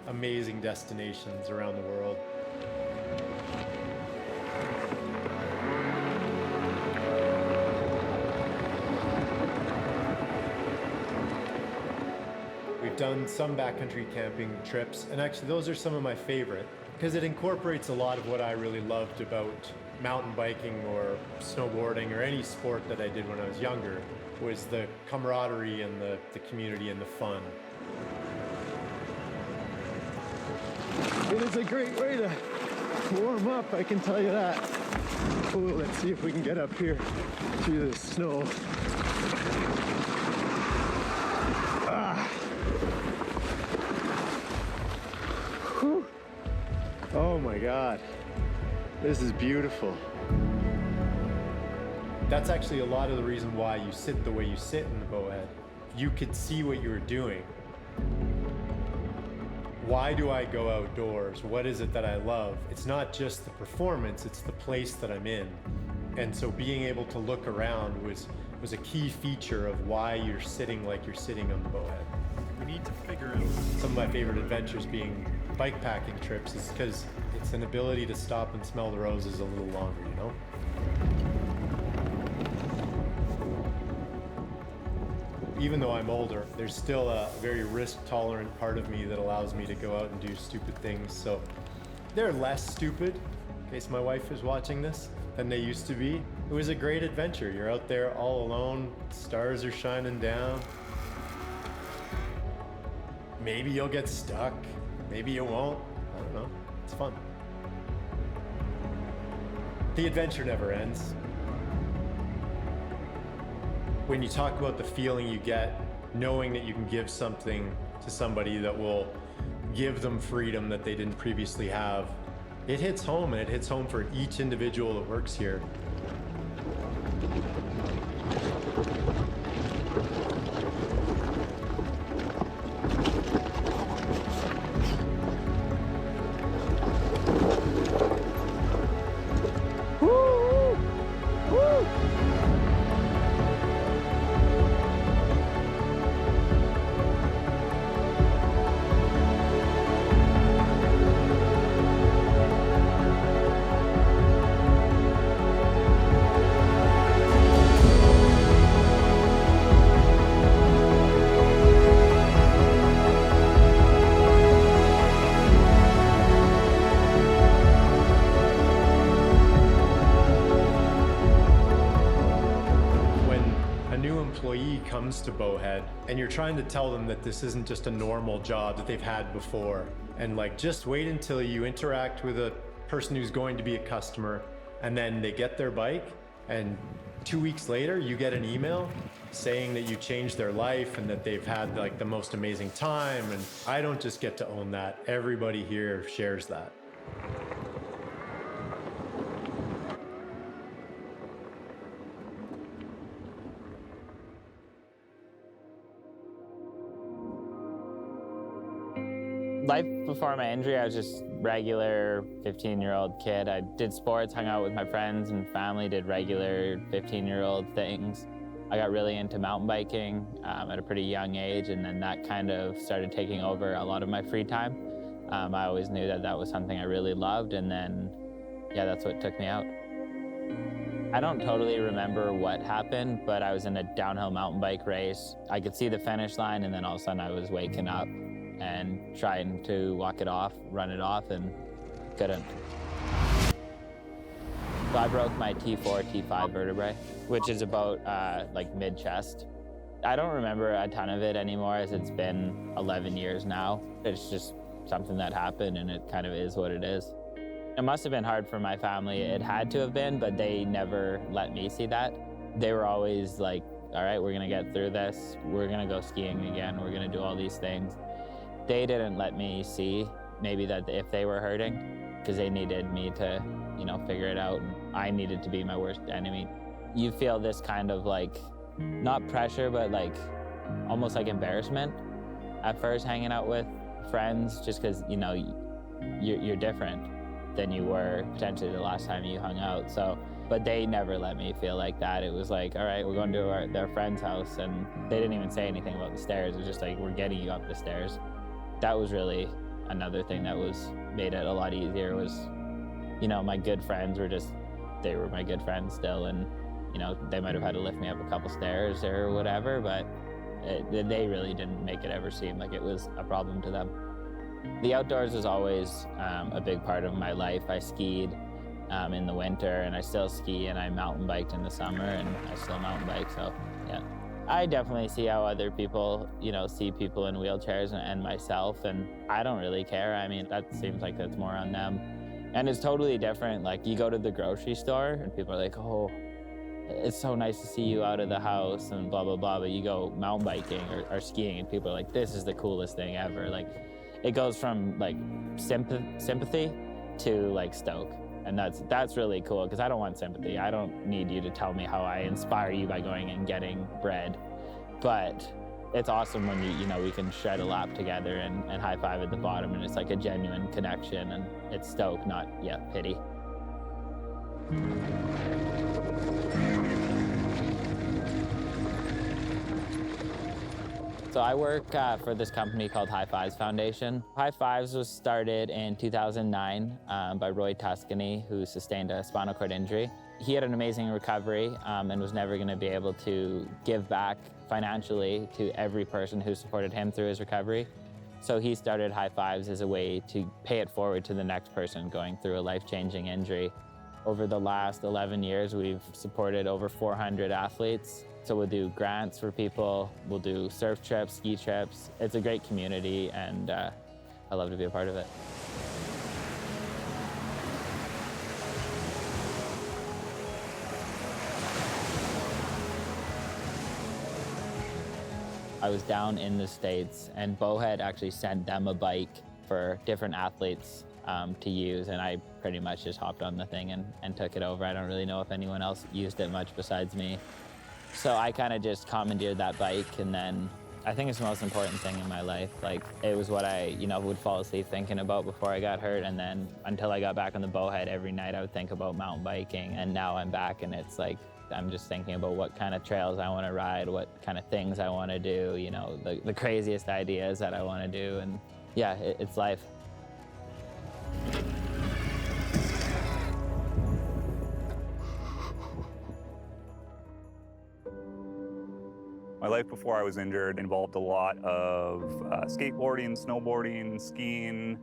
amazing destinations around the world. We've done some backcountry camping trips, and actually those are some of my favorite because it incorporates a lot of what I really loved about mountain biking or snowboarding or any sport that I did when I was younger, was the camaraderie and the community and the fun. It is a great way to warm up, I can tell you that. Oh, let's see if we can get up here through the snow. Whew. Oh my God. This is beautiful. That's actually a lot of the reason why you sit the way you sit in the bowhead. You could see what you were doing. Why do I go outdoors? What is it that I love? It's not just the performance, it's the place that I'm in. And so being able to look around was a key feature of why you're sitting like you're sitting on the bowhead. We need to figure out some of my favorite adventures being bike packing trips is because it's an ability to stop and smell the roses a little longer, Even though I'm older, there's still a very risk-tolerant part of me that allows me to go out and do stupid things. So they're less stupid, in case my wife is watching this, than they used to be. It was a great adventure. You're out there all alone, stars are shining down. Maybe you'll get stuck. maybe you won't. I don't know. It's fun. The adventure never ends. When you talk about the feeling you get, knowing that you can give something to somebody that will give them freedom that they didn't previously have, it hits home, and it hits home for each individual that works here. Comes to Bowhead and you're trying to tell them that this isn't just a normal job that they've had before, and like, just wait until you interact with a person who's going to be a customer, and then they get their bike, and 2 weeks later you get an email saying that you changed their life and that they've had like the most amazing time. And I don't just get to own that, everybody here shares that. Life before my injury, I was just regular 15-year-old kid. I did sports, hung out with my friends and family, did regular 15-year-old things. I got really into mountain biking at a pretty young age, and then that kind of started taking over a lot of my free time. I always knew that that was something I really loved, and then, yeah, that's what took me out. I don't totally remember what happened, but I was in a downhill mountain bike race. I could see the finish line, and then all of a sudden I was waking up and trying to walk it off, run it off, and couldn't. So I broke my T4, T5 vertebrae, which is about like mid-chest. I don't remember a ton of it anymore, as it's been 11 years now. It's just something that happened, and it kind of is what it is. It must have been hard for my family. It had to have been, but they never let me see that. They were always like, all right, we're gonna get through this. We're gonna go skiing again. We're gonna do all these things. They didn't let me see maybe that if they were hurting, because they needed me to, you know, figure it out. I needed to be my worst enemy. You feel this kind of like, not pressure, but like almost like embarrassment at first hanging out with friends, just because, you know, you're different than you were potentially the last time you hung out. So, but they never let me feel like that. It was like, all right, we're going to their friend's house, and they didn't even say anything about the stairs. It was just like, we're getting you up the stairs. That was really another thing that made it a lot easier was, you know, my good friends were they were my good friends still, and, you know, they might have had to lift me up a couple stairs or whatever, but they really didn't make it ever seem like it was a problem to them. The outdoors was always a big part of my life. I skied in the winter, and I still ski, and I mountain biked in the summer, and I still mountain bike, so yeah. I definitely see how other people, you know, see people in wheelchairs and myself, and I don't really care. I mean, that seems like that's more on them. And it's totally different. Like, you go to the grocery store and people are like, oh, it's so nice to see you out of the house and blah, blah, blah. But you go mountain biking or skiing and people are like, this is the coolest thing ever. Like, it goes from like sympathy to like stoke. And that's really cool, because I don't want sympathy. I don't need you to tell me how I inspire you by going and getting bread. But it's awesome when you know, we can shred a lap together and high five at the bottom, and it's like a genuine connection, and it's stoke, not, yeah, pity. So I work for this company called High Fives Foundation. High Fives was started in 2009 by Roy Tuscany, who sustained a spinal cord injury. He had an amazing recovery and was never going to be able to give back financially to every person who supported him through his recovery. So he started High Fives as a way to pay it forward to the next person going through a life-changing injury. Over the last 11 years, we've supported over 400 athletes. So we'll do grants for people, we'll do surf trips, ski trips. It's a great community, and I love to be a part of it. I was down in the States, and Bo had actually sent them a bike for different athletes to use, and I pretty much just hopped on the thing and took it over. I don't really know if anyone else used it much besides me. So I kind of just commandeered that bike, and then I think it's the most important thing in my life. Like, it was what I, would fall asleep thinking about before I got hurt, and then until I got back on the bowhead, every night I would think about mountain biking, and now I'm back, and it's like, I'm just thinking about what kind of trails I want to ride, what kind of things I want to do, the craziest ideas that I want to do, and yeah, it's life. My life before I was injured involved a lot of skateboarding, snowboarding, skiing.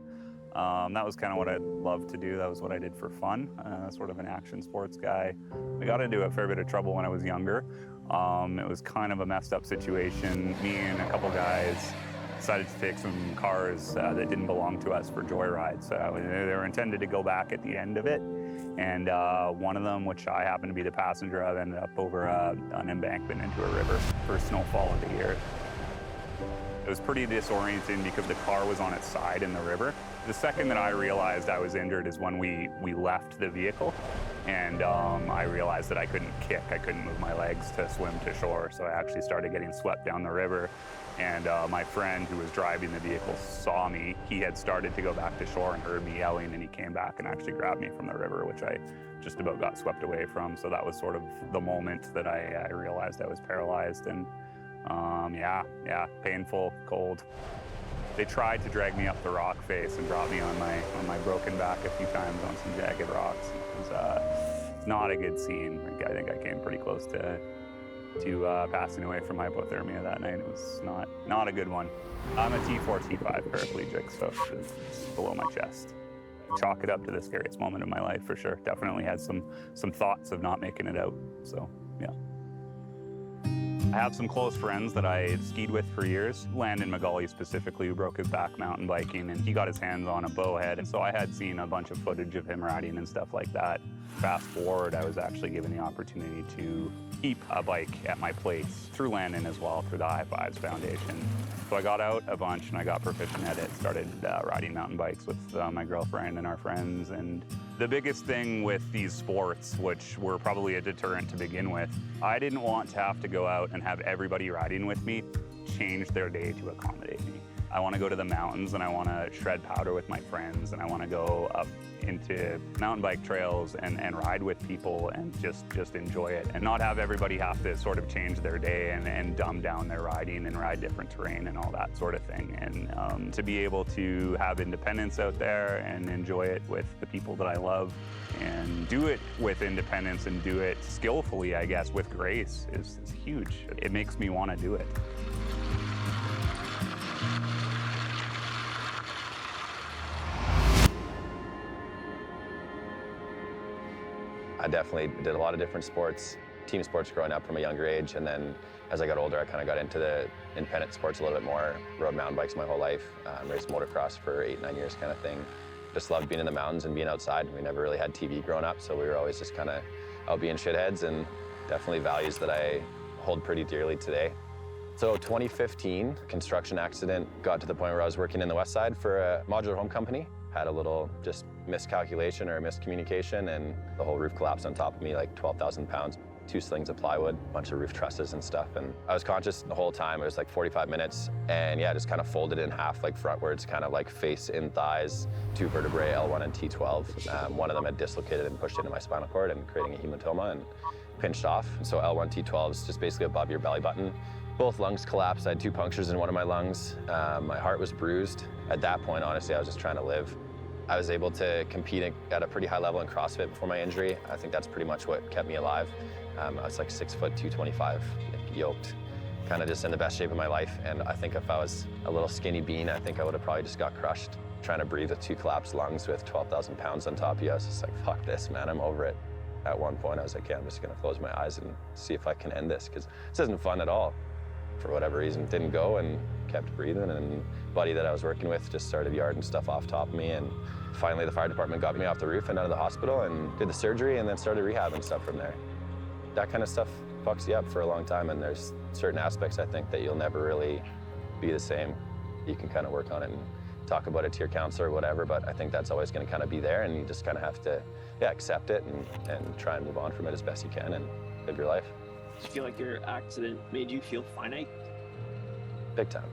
That was kind of what I loved to do. That was what I did for fun, sort of an action sports guy. I got into a fair bit of trouble when I was younger. It was kind of a messed up situation. Me and a couple guys decided to take some cars that didn't belong to us for joyrides. They were intended to go back at the end of it. And one of them, which I happened to be the passenger of, ended up over an embankment into a river. First snowfall of the year. It was pretty disorienting because the car was on its side in the river. The second that I realized I was injured is when we left the vehicle, and I realized that I couldn't kick. I couldn't move my legs to swim to shore, so I actually started getting swept down the river. And my friend who was driving the vehicle saw me. He had started to go back to shore and heard me yelling, and he came back and actually grabbed me from the river, which I just about got swept away from. So that was sort of the moment that I realized I was paralyzed. And yeah, painful, cold. They tried to drag me up the rock face and brought me on my broken back a few times on some jagged rocks. It was not a good scene. I think I came pretty close to passing away from hypothermia that night. It was not a good one. I'm a T4, T5 paraplegic, so it's below my chest. Chalk it up to the scariest moment of my life for sure. Definitely had some thoughts of not making it out, so yeah. I have some close friends that I skied with for years. Landon McGauley specifically, who broke his back mountain biking, and he got his hands on a bowhead. And so I had seen a bunch of footage of him riding and stuff like that. Fast forward, I was actually given the opportunity to keep a bike at my place through Landon as well, through the High Fives Foundation. So I got out a bunch and I got proficient at it, started riding mountain bikes with my girlfriend and our friends. And the biggest thing with these sports, which were probably a deterrent to begin with, I didn't want to have to go out and have everybody riding with me change their day to accommodate me. I want to go to the mountains and I want to shred powder with my friends, and I want to go up into mountain bike trails and ride with people and just enjoy it, and not have everybody have to sort of change their day and dumb down their riding and ride different terrain and all that sort of thing. And to be able to have independence out there and enjoy it with the people that I love and do it with independence and do it skillfully, I guess, with grace is huge. It makes me want to do it. I definitely did a lot of different sports, team sports growing up from a younger age, and then as I got older, I kind of got into the independent sports a little bit more. Rode mountain bikes my whole life, raced motocross for 8-9 years kind of thing. Just loved being in the mountains and being outside. We never really had TV growing up, so we were always just kind of out being shitheads, and definitely values that I hold pretty dearly today. So 2015, construction accident, got to the point where I was working in the west side for a modular home company. Had a little just miscalculation or miscommunication, and the whole roof collapsed on top of me, like 12,000 pounds. 2 slings of plywood, a bunch of roof trusses and stuff. And I was conscious the whole time. It was like 45 minutes. And yeah, just kind of folded in half, like frontwards, kind of like face in thighs, 2 vertebrae, L1 and T12. One of them had dislocated and pushed into my spinal cord and creating a hematoma and pinched off. And so L1, T12 is just basically above your belly button. Both lungs collapsed. I had 2 punctures in one of my lungs. My heart was bruised. At that point, honestly, I was just trying to live. I was able to compete at a pretty high level in CrossFit before my injury. I think that's pretty much what kept me alive. I was like 6 foot, 225, yoked, kind of just in the best shape of my life. And I think if I was a little skinny bean, I think I would have probably just got crushed. Trying to breathe with 2 collapsed lungs with 12,000 pounds on top of you, I was just like, fuck this, man, I'm over it. At one point, I was like, yeah, I'm just gonna close my eyes and see if I can end this, because this isn't fun at all. for whatever reason, didn't go and kept breathing. And a buddy that I was working with just started yarding stuff off top of me. And finally, the fire department got me off the roof and out of the hospital and did the surgery and then started rehabbing stuff from there. That kind of stuff fucks you up for a long time. And there's certain aspects, I think, that you'll never really be the same. You can kind of work on it and talk about it to your counselor or whatever, but I think that's always going to kind of be there, and you just kind of have to, accept it and try and move on from it as best you can and live your life. Do you feel like your accident made you feel finite? Big time.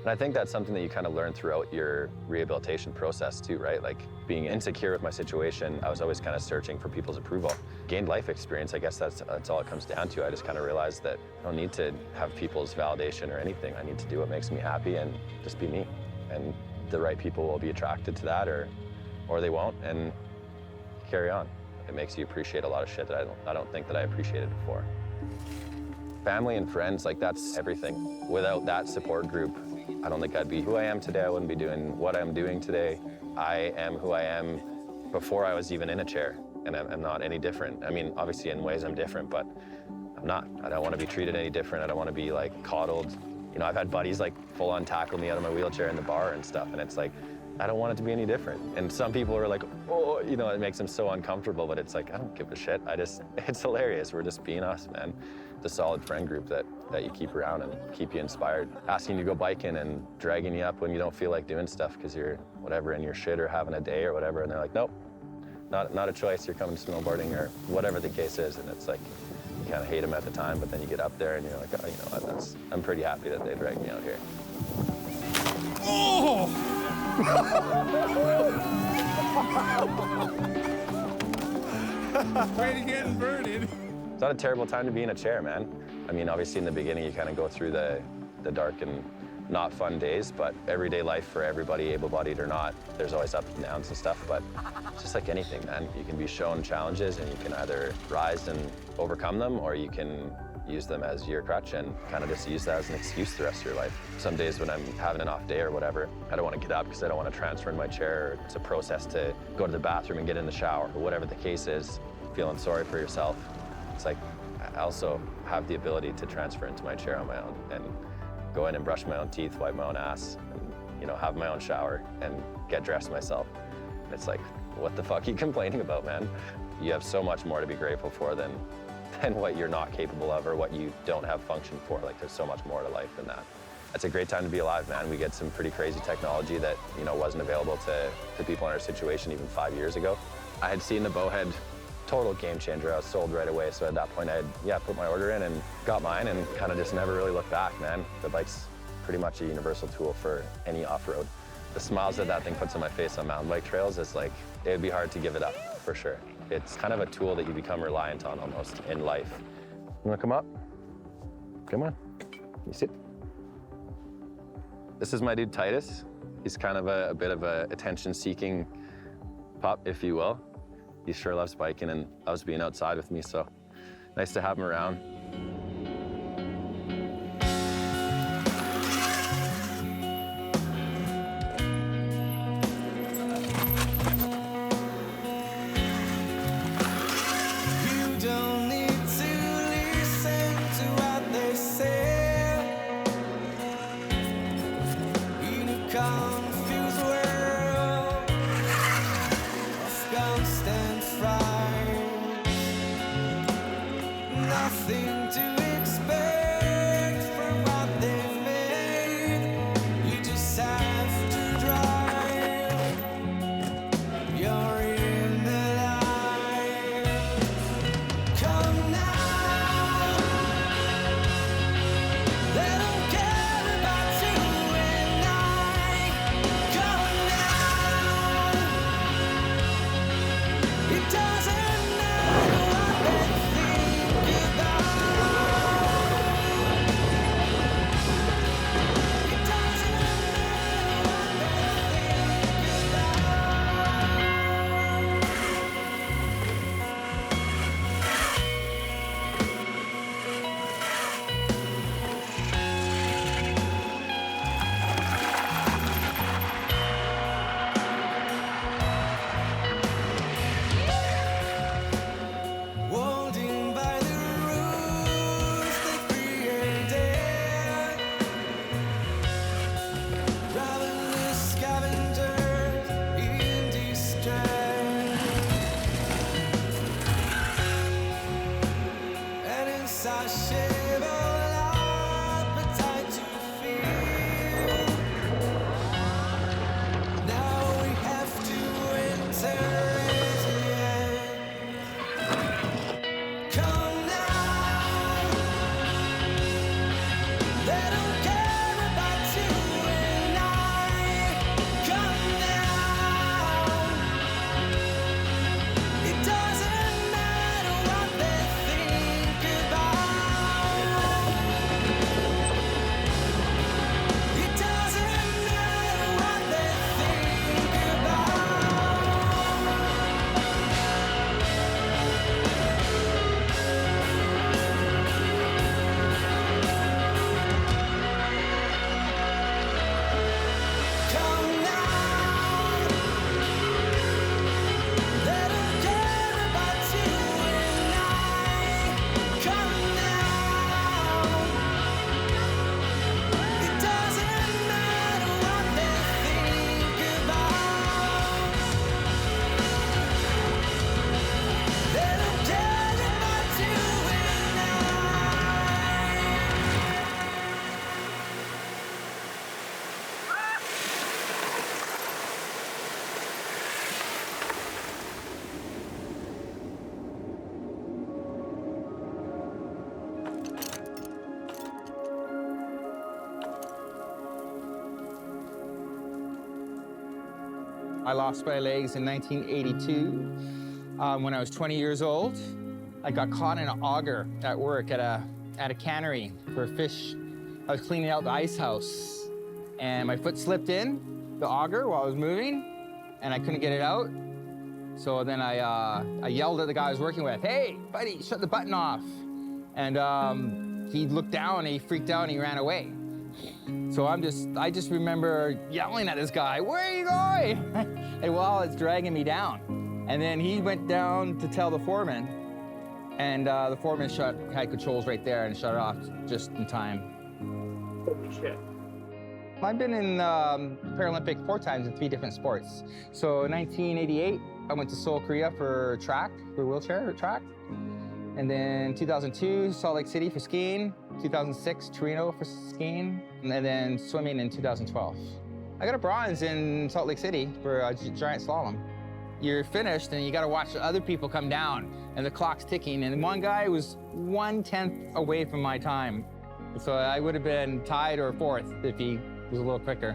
And I think that's something that you kind of learn throughout your rehabilitation process too, right? Like being insecure with my situation, I was always kind of searching for people's approval. Gained life experience, I guess that's all it comes down to. I just kind of realized that I don't need to have people's validation or anything. I need to do what makes me happy and just be me. And the right people will be attracted to that or they won't, and carry on. It makes you appreciate a lot of shit that I don't think that I appreciated before. Family and friends, like that's everything. Without that support group, I don't think I'd be who I am today. I wouldn't be doing what I'm doing today. I am who I am before I was even in a chair, and I'm not any different. I mean, obviously in ways I'm different, but I'm not. I don't want to be treated any different. I don't want to be like coddled. You know, I've had buddies like full on tackle me out of my wheelchair in the bar and stuff, and it's like, I don't want it to be any different. And some people are like, oh, you know, it makes them so uncomfortable, but it's like, I don't give a shit. It's hilarious. We're just being us, man. The solid friend group that you keep around and keep you inspired. Asking you to go biking and dragging you up when you don't feel like doing stuff because you're whatever in your shit or having a day or whatever, and they're like, nope, not a choice. You're coming snowboarding or whatever the case is, and it's like, you kind of hate them at the time, but then you get up there and you're like, oh, you know what, I'm pretty happy that they dragged me out here. Oh! Way to get inverted. It's not a terrible time to be in a chair, man. I mean, obviously in the beginning, you kind of go through the dark and not fun days, but everyday life for everybody, able-bodied or not, there's always ups and downs and stuff, but just like anything, man, you can be shown challenges and you can either rise and overcome them, or you can use them as your crutch and kind of just use that as an excuse the rest of your life. Some days when I'm having an off day or whatever, I don't want to get up because I don't want to transfer in my chair. It's a process to go to the bathroom and get in the shower, or whatever the case is, feeling sorry for yourself. It's like, I also have the ability to transfer into my chair on my own and go in and brush my own teeth, wipe my own ass, and, you know, have my own shower and get dressed myself. It's like, what the fuck are you complaining about, man? You have so much more to be grateful for than what you're not capable of or what you don't have function for. Like, there's so much more to life than that. It's a great time to be alive, man. We get some pretty crazy technology that, you know, wasn't available to people in our situation even 5 years ago. I had seen the Bowhead, total game changer. I was sold right away. So at that point, I had, put my order in and got mine and kind of just never really looked back, man. The bike's pretty much a universal tool for any off-road. The smiles that thing puts on my face on mountain bike trails is like, it'd be hard to give it up, for sure. It's kind of a tool that you become reliant on almost in life. You wanna come up? Come on, you sit. This is my dude Titus. He's kind of a bit of a attention-seeking pup, if you will. He sure loves biking and loves being outside with me, so nice to have him around. Nothing I lost my legs in 1982 when I was 20 years old. I got caught in an auger at work at a cannery for fish. I was cleaning out the ice house, and my foot slipped in the auger while I was moving, and I couldn't get it out. So then I yelled at the guy I was working with, "Hey, buddy, shut the button off." And he looked down, and he freaked out, and he ran away. So I just remember yelling at this guy, "Where are you going?" And while it's dragging me down. And then he went down to tell the foreman, and the foreman had controls right there and shut it off just in time. Holy shit. I've been in Paralympic 4 times in 3 different sports. So in 1988, I went to Seoul, Korea for wheelchair track. And then 2002, Salt Lake City for skiing. 2006, Torino for skiing. And then swimming in 2012. I got a bronze in Salt Lake City for a giant slalom. You're finished and you gotta watch other people come down and the clock's ticking. And one guy was 1/10 away from my time. So I would have been tied or 4th if he was a little quicker.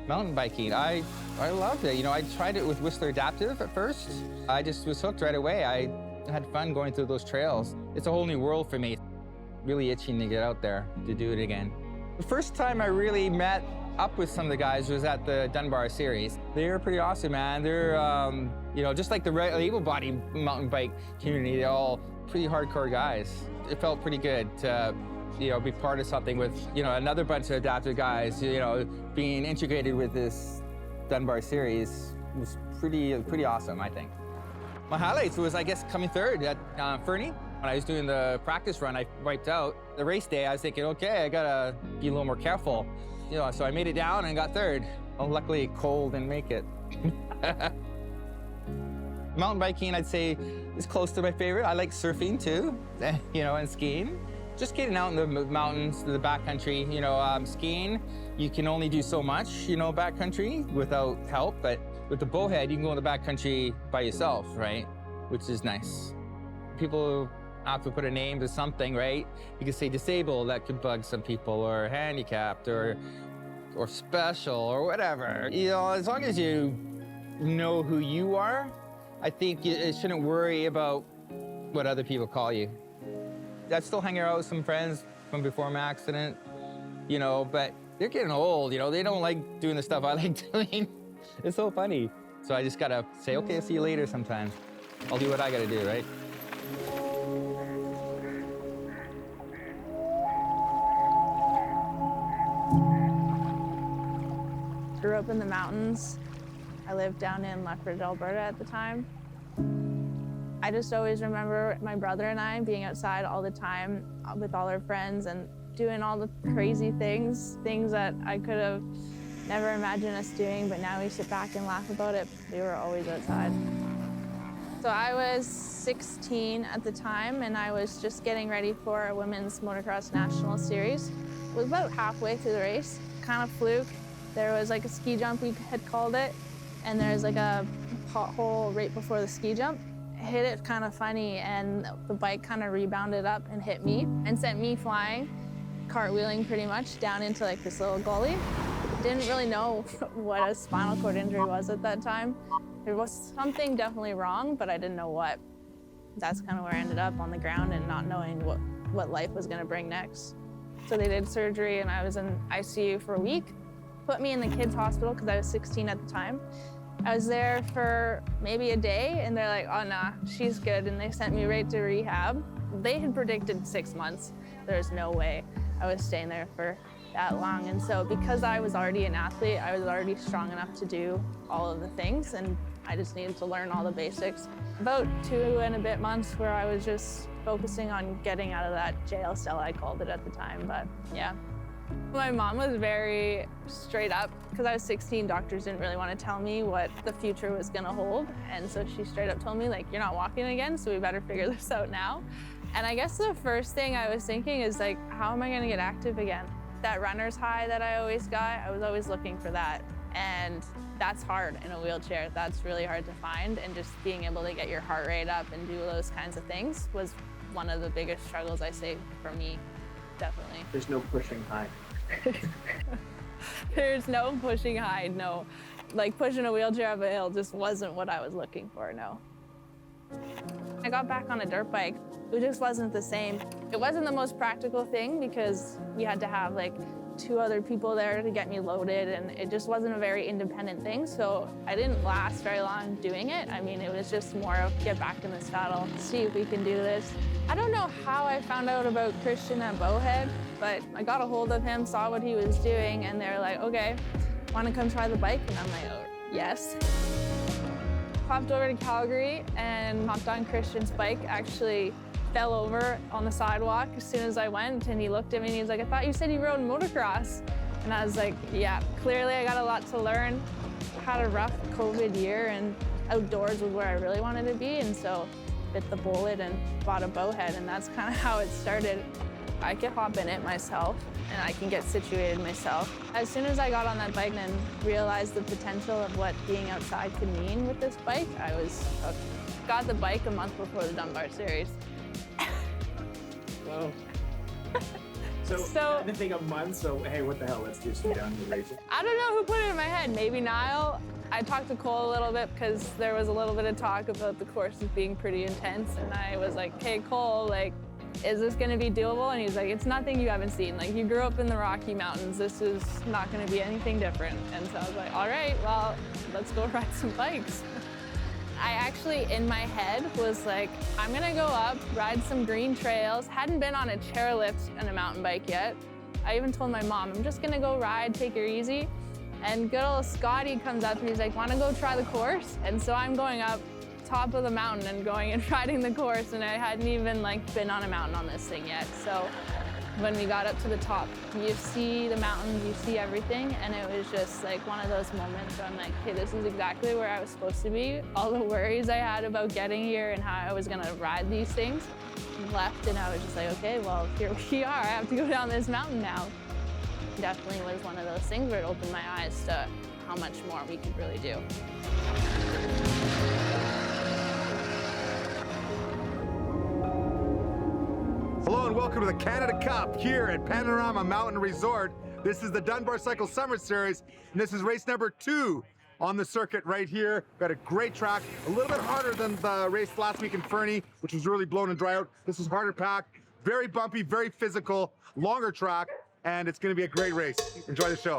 Mountain biking, I loved it. You know, I tried it with Whistler Adaptive at first. I just was hooked right away. I had fun going through those trails. It's a whole new world for me. Really itching to get out there to do it again. The first time I really met up with some of the guys was at the Dunbar series. They were pretty awesome, man. They're, you know, just like the able-bodied mountain bike community, they're all pretty hardcore guys. It felt pretty good to, you know, be part of something with, you know, another bunch of adaptive guys, you know, being integrated with this Dunbar series was pretty awesome, I think. My highlights was, I guess, coming 3rd at Fernie. When I was doing the practice run, I wiped out. The race day, I was thinking, okay, I gotta be a little more careful. You know, so I made it down and got 3rd. Well, luckily, cold didn't make it. Mountain biking, I'd say, is close to my favorite. I like surfing too, you know, and skiing. Just getting out in the mountains, the backcountry, you know, skiing, you can only do so much, you know, backcountry without help, but with the bowhead, you can go in the backcountry by yourself, right? Which is nice. People have to put a name to something, right? You can say disabled, that could bug some people, or handicapped, or special, or whatever. You know, as long as you know who you are, I think you shouldn't worry about what other people call you. I still hang out with some friends from before my accident, you know, but they're getting old, you know, they don't like doing the stuff I like doing. It's so funny. So I just gotta say, okay, I'll see you later sometime. I'll do what I gotta do, right? Grew up in the mountains. I lived down in Lethbridge, Alberta at the time. I just always remember my brother and I being outside all the time with all our friends and doing all the crazy things that I could have never imagined us doing, but now we sit back and laugh about it. We were always outside. So I was 16 at the time, and I was just getting ready for a women's motocross national series. It was about halfway through the race, kind of fluke. There was like a ski jump, we had called it, and there's like a pothole right before the ski jump. Hit it kind of funny, and the bike kind of rebounded up and hit me and sent me flying, cartwheeling pretty much down into like this little gully. Didn't really know what a spinal cord injury was at that time. There was something definitely wrong, but I didn't know what. That's kind of where I ended up, on the ground and not knowing what life was gonna bring next. So they did surgery and I was in ICU for a week. Put me in the kids' hospital because I was 16 at the time. I was there for maybe a day and they're like, oh nah, she's good. And they sent me right to rehab. They had predicted 6 months. There's no way I was staying there for that long. And so because I was already an athlete, I was already strong enough to do all of the things, and I just needed to learn all the basics. About 2 and a bit months where I was just focusing on getting out of that jail cell, I called it at the time, but yeah. My mom was very straight up. Because I was 16, doctors didn't really want to tell me what the future was gonna hold. And so she straight up told me, like, you're not walking again, so we better figure this out now. And I guess the first thing I was thinking is like, how am I gonna get active again? That runner's high that I always got, I was always looking for that. And that's hard in a wheelchair. That's really hard to find. And just being able to get your heart rate up and do those kinds of things was one of the biggest struggles, I say, for me, definitely. There's no pushing high. There's no pushing high, no. Like pushing a wheelchair up a hill just wasn't what I was looking for, no. I got back on a dirt bike. It just wasn't the same. It wasn't the most practical thing because we had to have like 2 other people there to get me loaded, and it just wasn't a very independent thing, so I didn't last very long doing it. I mean, it was just more of get back in the saddle, see if we can do this. I don't know how I found out about Christian at Bowhead, but I got a hold of him, saw what he was doing, and they're like, okay, want to come try the bike? And I'm like, oh, yes. Hopped over to Calgary and hopped on Christian's bike. Actually fell over on the sidewalk as soon as I went, and he looked at me and he was like, I thought you said you rode motocross. And I was like, yeah, clearly I got a lot to learn. I had a rough COVID year, and outdoors was where I really wanted to be, and so bit the bullet and bought a Bowhead, and that's kind of how it started. I could hop in it myself, and I can get situated myself. As soon as I got on that bike and realized the potential of what being outside could mean with this bike, I was hooked. Got the bike a month before the Dunbar Series. Whoa. So I've been thinking a month, so hey, what the hell, let's just get down to the racing. I don't know who put it in my head, maybe Niall. I talked to Cole a little bit because there was a little bit of talk about the courses being pretty intense, and I was like, hey Cole, like, is this gonna be doable? And he's like, it's nothing you haven't seen. Like, you grew up in the Rocky Mountains, this is not gonna be anything different. And so I was like, all right, well, let's go ride some bikes. I actually, in my head, was like, I'm gonna go up, ride some green trails. Hadn't been on a chairlift and a mountain bike yet. I even told my mom, I'm just gonna go ride, take her easy. And good old Scotty comes up to me, he's like, wanna go try the course? And so I'm going up top of the mountain and going and riding the course, and I hadn't even like been on a mountain on this thing yet. So when we got up to the top, you see the mountains, you see everything, and it was just like one of those moments where I'm like, hey, this is exactly where I was supposed to be. All the worries I had about getting here and how I was gonna ride these things left, and I was just like, okay, well, here we are. I have to go down this mountain now. Definitely was one of those things where it opened my eyes to how much more we could really do. Hello and welcome to the Canada Cup here at Panorama Mountain Resort. This is the Dunbar Cycle Summer Series, and this is race number 2 on the circuit right here. Got a great track, a little bit harder than the race last week in Fernie, which was really blown and dry out. This is harder packed, very bumpy, very physical, longer track, and it's gonna be a great race. Enjoy the show.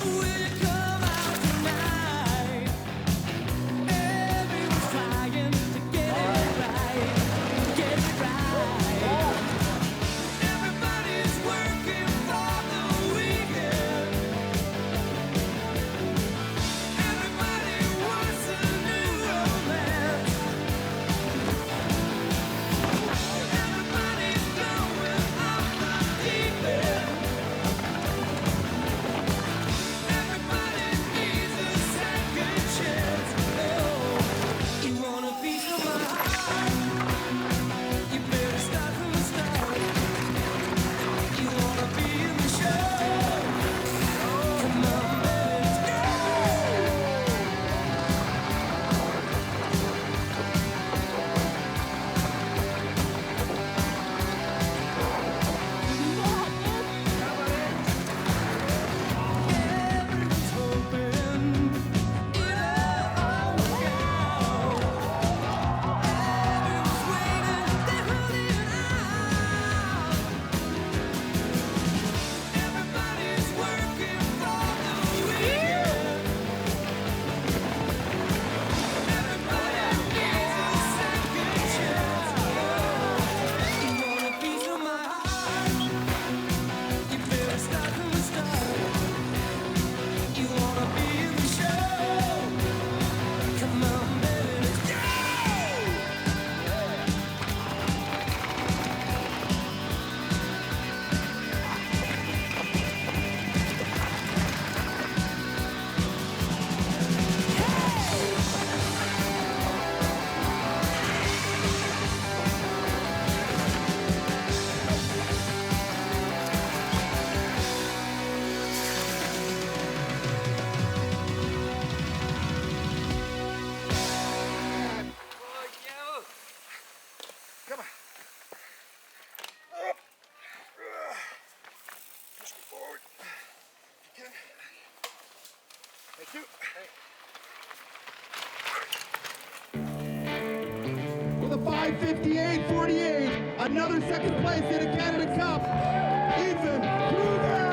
Will you come out tonight? Thank you. With a 5:58.48, another second place in a Canada Cup, Ethan Kruger!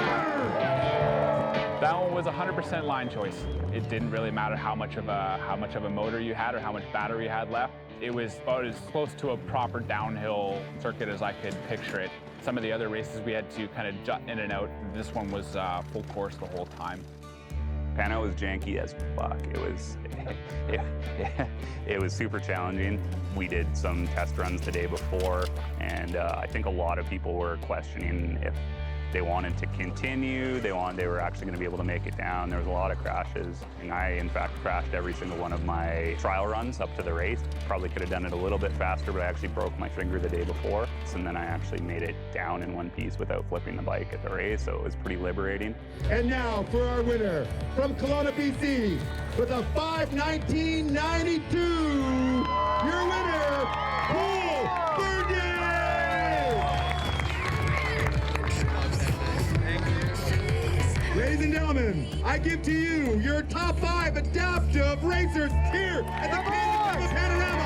That one was 100% line choice. It didn't really matter how much of a motor you had or how much battery you had left. It was about as close to a proper downhill circuit as I could picture it. Some of the other races we had to kind of jut in and out. This one was full course the whole time. Pano was janky as fuck. It was super challenging. We did some test runs the day before, and I think a lot of people were questioning if they wanted to continue, they were actually going to be able to make it down. There was a lot of crashes, and I, in fact, crashed every single one of my trial runs up to the race. Probably could have done it a little bit faster, but I actually broke my finger the day before, and then I actually made it down in one piece without flipping the bike at the race, so it was pretty liberating. And now for our winner from Kelowna, BC, with a 5:19.92, your winner, Paul Bergen! Ladies and gentlemen, I give to you your top 5 adaptive racers here at the Canada Cup of Panorama.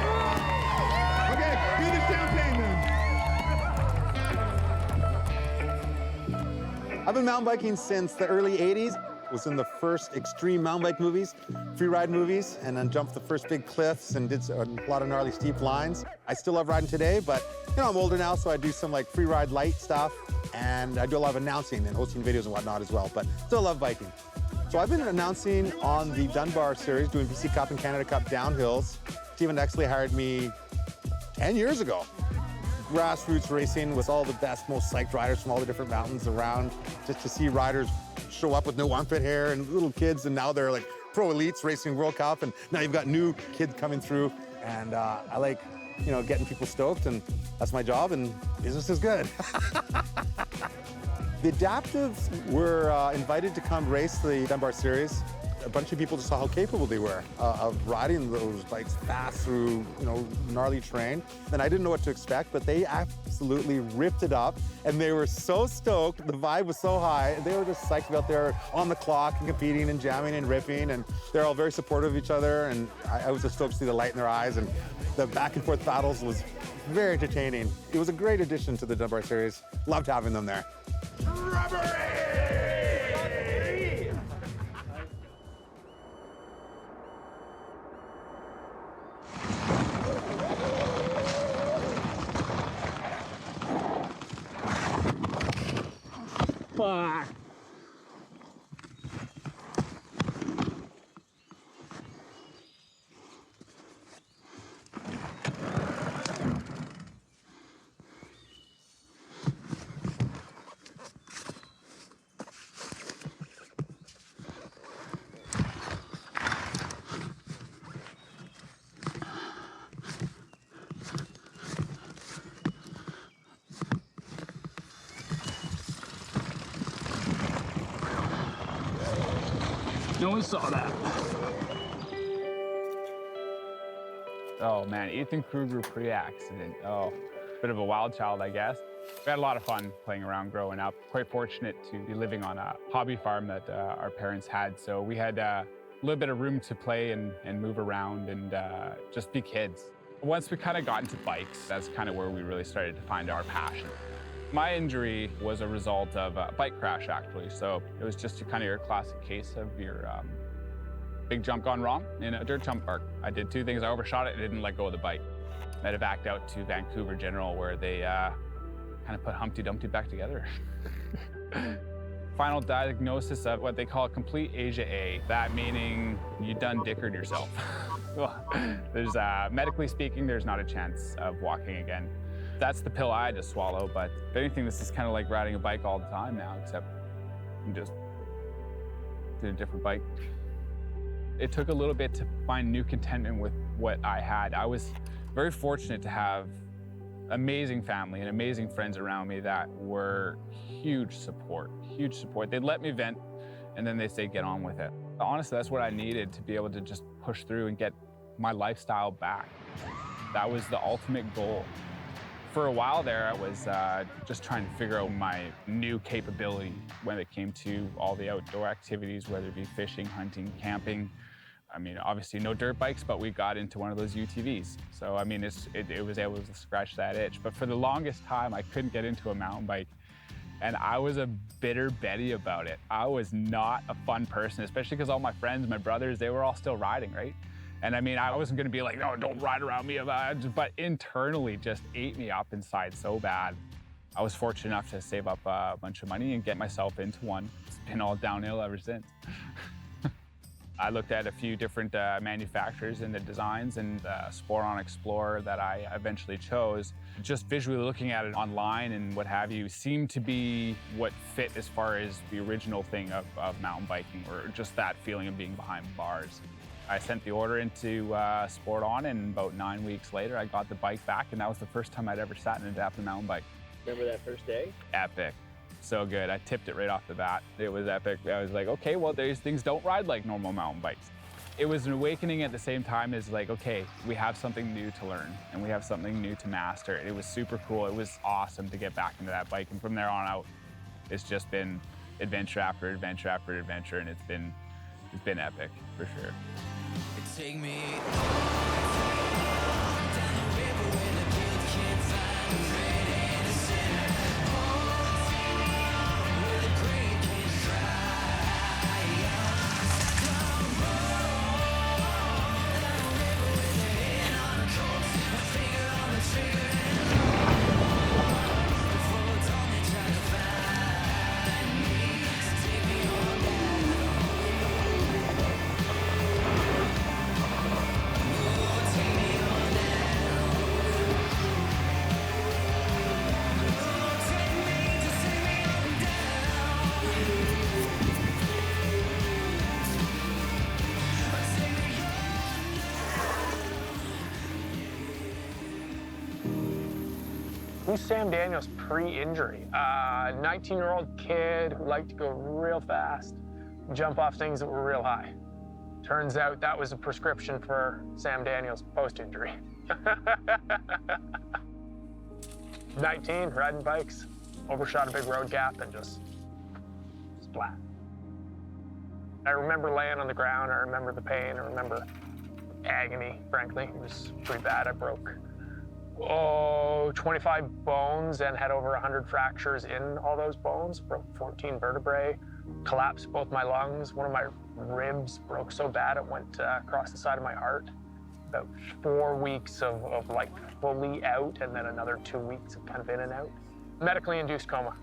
Okay, do the champagne then. I've been mountain biking since the early 80s. Was in the first extreme mountain bike movies, free ride movies, and then jumped the first big cliffs and did a lot of gnarly steep lines. I still love riding today, but I'm older now, so I do some like free ride light stuff, and I do a lot of announcing and hosting videos and whatnot as well, but still love biking. So I've been announcing on the Dunbar series, doing BC Cup and Canada Cup downhills. Stephen Exley hired me 10 years ago. Grassroots racing with all the best, most psyched riders from all the different mountains around, just to see riders show up with no armpit hair and little kids, and now they're like pro elites racing World Cup, and now you've got new kids coming through, and I like, getting people stoked, and that's my job, and business is good. The adaptives were invited to come race the Dunbar series. A bunch of people just saw how capable they were of riding those bikes fast through, gnarly terrain. And I didn't know what to expect, but they absolutely ripped it up, and they were so stoked. The vibe was so high. They were just psyched about there on the clock and competing and jamming and ripping, and they're all very supportive of each other. And I was just stoked to see the light in their eyes, and the back and forth battles was very entertaining. It was a great addition to the Dunbar series. Loved having them there. Fuck. No one saw that. Oh man, Ethan Kruger pre-accident. Oh, bit of a wild child, I guess. We had a lot of fun playing around growing up. Quite fortunate to be living on a hobby farm that our parents had. So we had a little bit of room to play and move around and just be kids. Once we kind of got into bikes, that's kind of where we really started to find our passion. My injury was a result of a bike crash, actually. So it was just kind of your classic case of your big jump gone wrong in a dirt jump park. I did two things. I overshot it and didn't let go of the bike. I had to back out to Vancouver General, where they kind of put Humpty Dumpty back together. Final diagnosis of what they call complete Asia A. That meaning you done dickered yourself. There's medically speaking, there's not a chance of walking again. That's the pill I had to swallow, but if anything, this is kind of like riding a bike all the time now, except I'm just doing a different bike. It took a little bit to find new contentment with what I had. I was very fortunate to have amazing family and amazing friends around me that were huge support, huge support. They'd let me vent, and then they'd say, get on with it. Honestly, that's what I needed to be able to just push through and get my lifestyle back. That was the ultimate goal For a while there, I was just trying to figure out my new capability when it came to all the outdoor activities, whether it be fishing, hunting, camping. I mean, obviously no dirt bikes, but we got into one of those UTVs. So, I mean, it was able to scratch that itch. But for the longest time, I couldn't get into a mountain bike. And I was a bitter Betty about it. I was not a fun person, especially because all my friends, my brothers, they were all still riding, right? And I mean, I wasn't gonna be like, no, don't ride around me, but internally just ate me up inside so bad. I was fortunate enough to save up a bunch of money and get myself into one. It's been all downhill ever since. I looked at a few different manufacturers and the designs, and the Sporon Explorer that I eventually chose, just visually looking at it online and what have you, seemed to be what fit as far as the original thing of mountain biking, or just that feeling of being behind bars. I sent the order into Sporon, and about 9 weeks later, I got the bike back, and that was the first time I'd ever sat in an adaptive mountain bike. Remember that first day? Epic. So good. I tipped it right off the bat. It was epic. I was like, okay, well, these things don't ride like normal mountain bikes. It was an awakening at the same time as like, okay, we have something new to learn, and we have something new to master. It was super cool. It was awesome to get back into that bike, and from there on out, it's just been adventure after adventure after adventure, and it's been epic for sure. Take me Who's Sam Daniels pre-injury? 19-year-old kid who liked to go real fast, jump off things that were real high. Turns out that was a prescription for Sam Daniels post-injury. 19, riding bikes, overshot a big road gap and just splat. I remember laying on the ground, I remember the pain, I remember agony, frankly. It was pretty bad. I broke 25 bones and had over 100 fractures in all those bones. Broke 14 vertebrae, collapsed both my lungs. One of my ribs broke so bad it went across the side of my heart. About 4 weeks of like fully out, and then another 2 weeks of kind of in and out. Medically induced coma.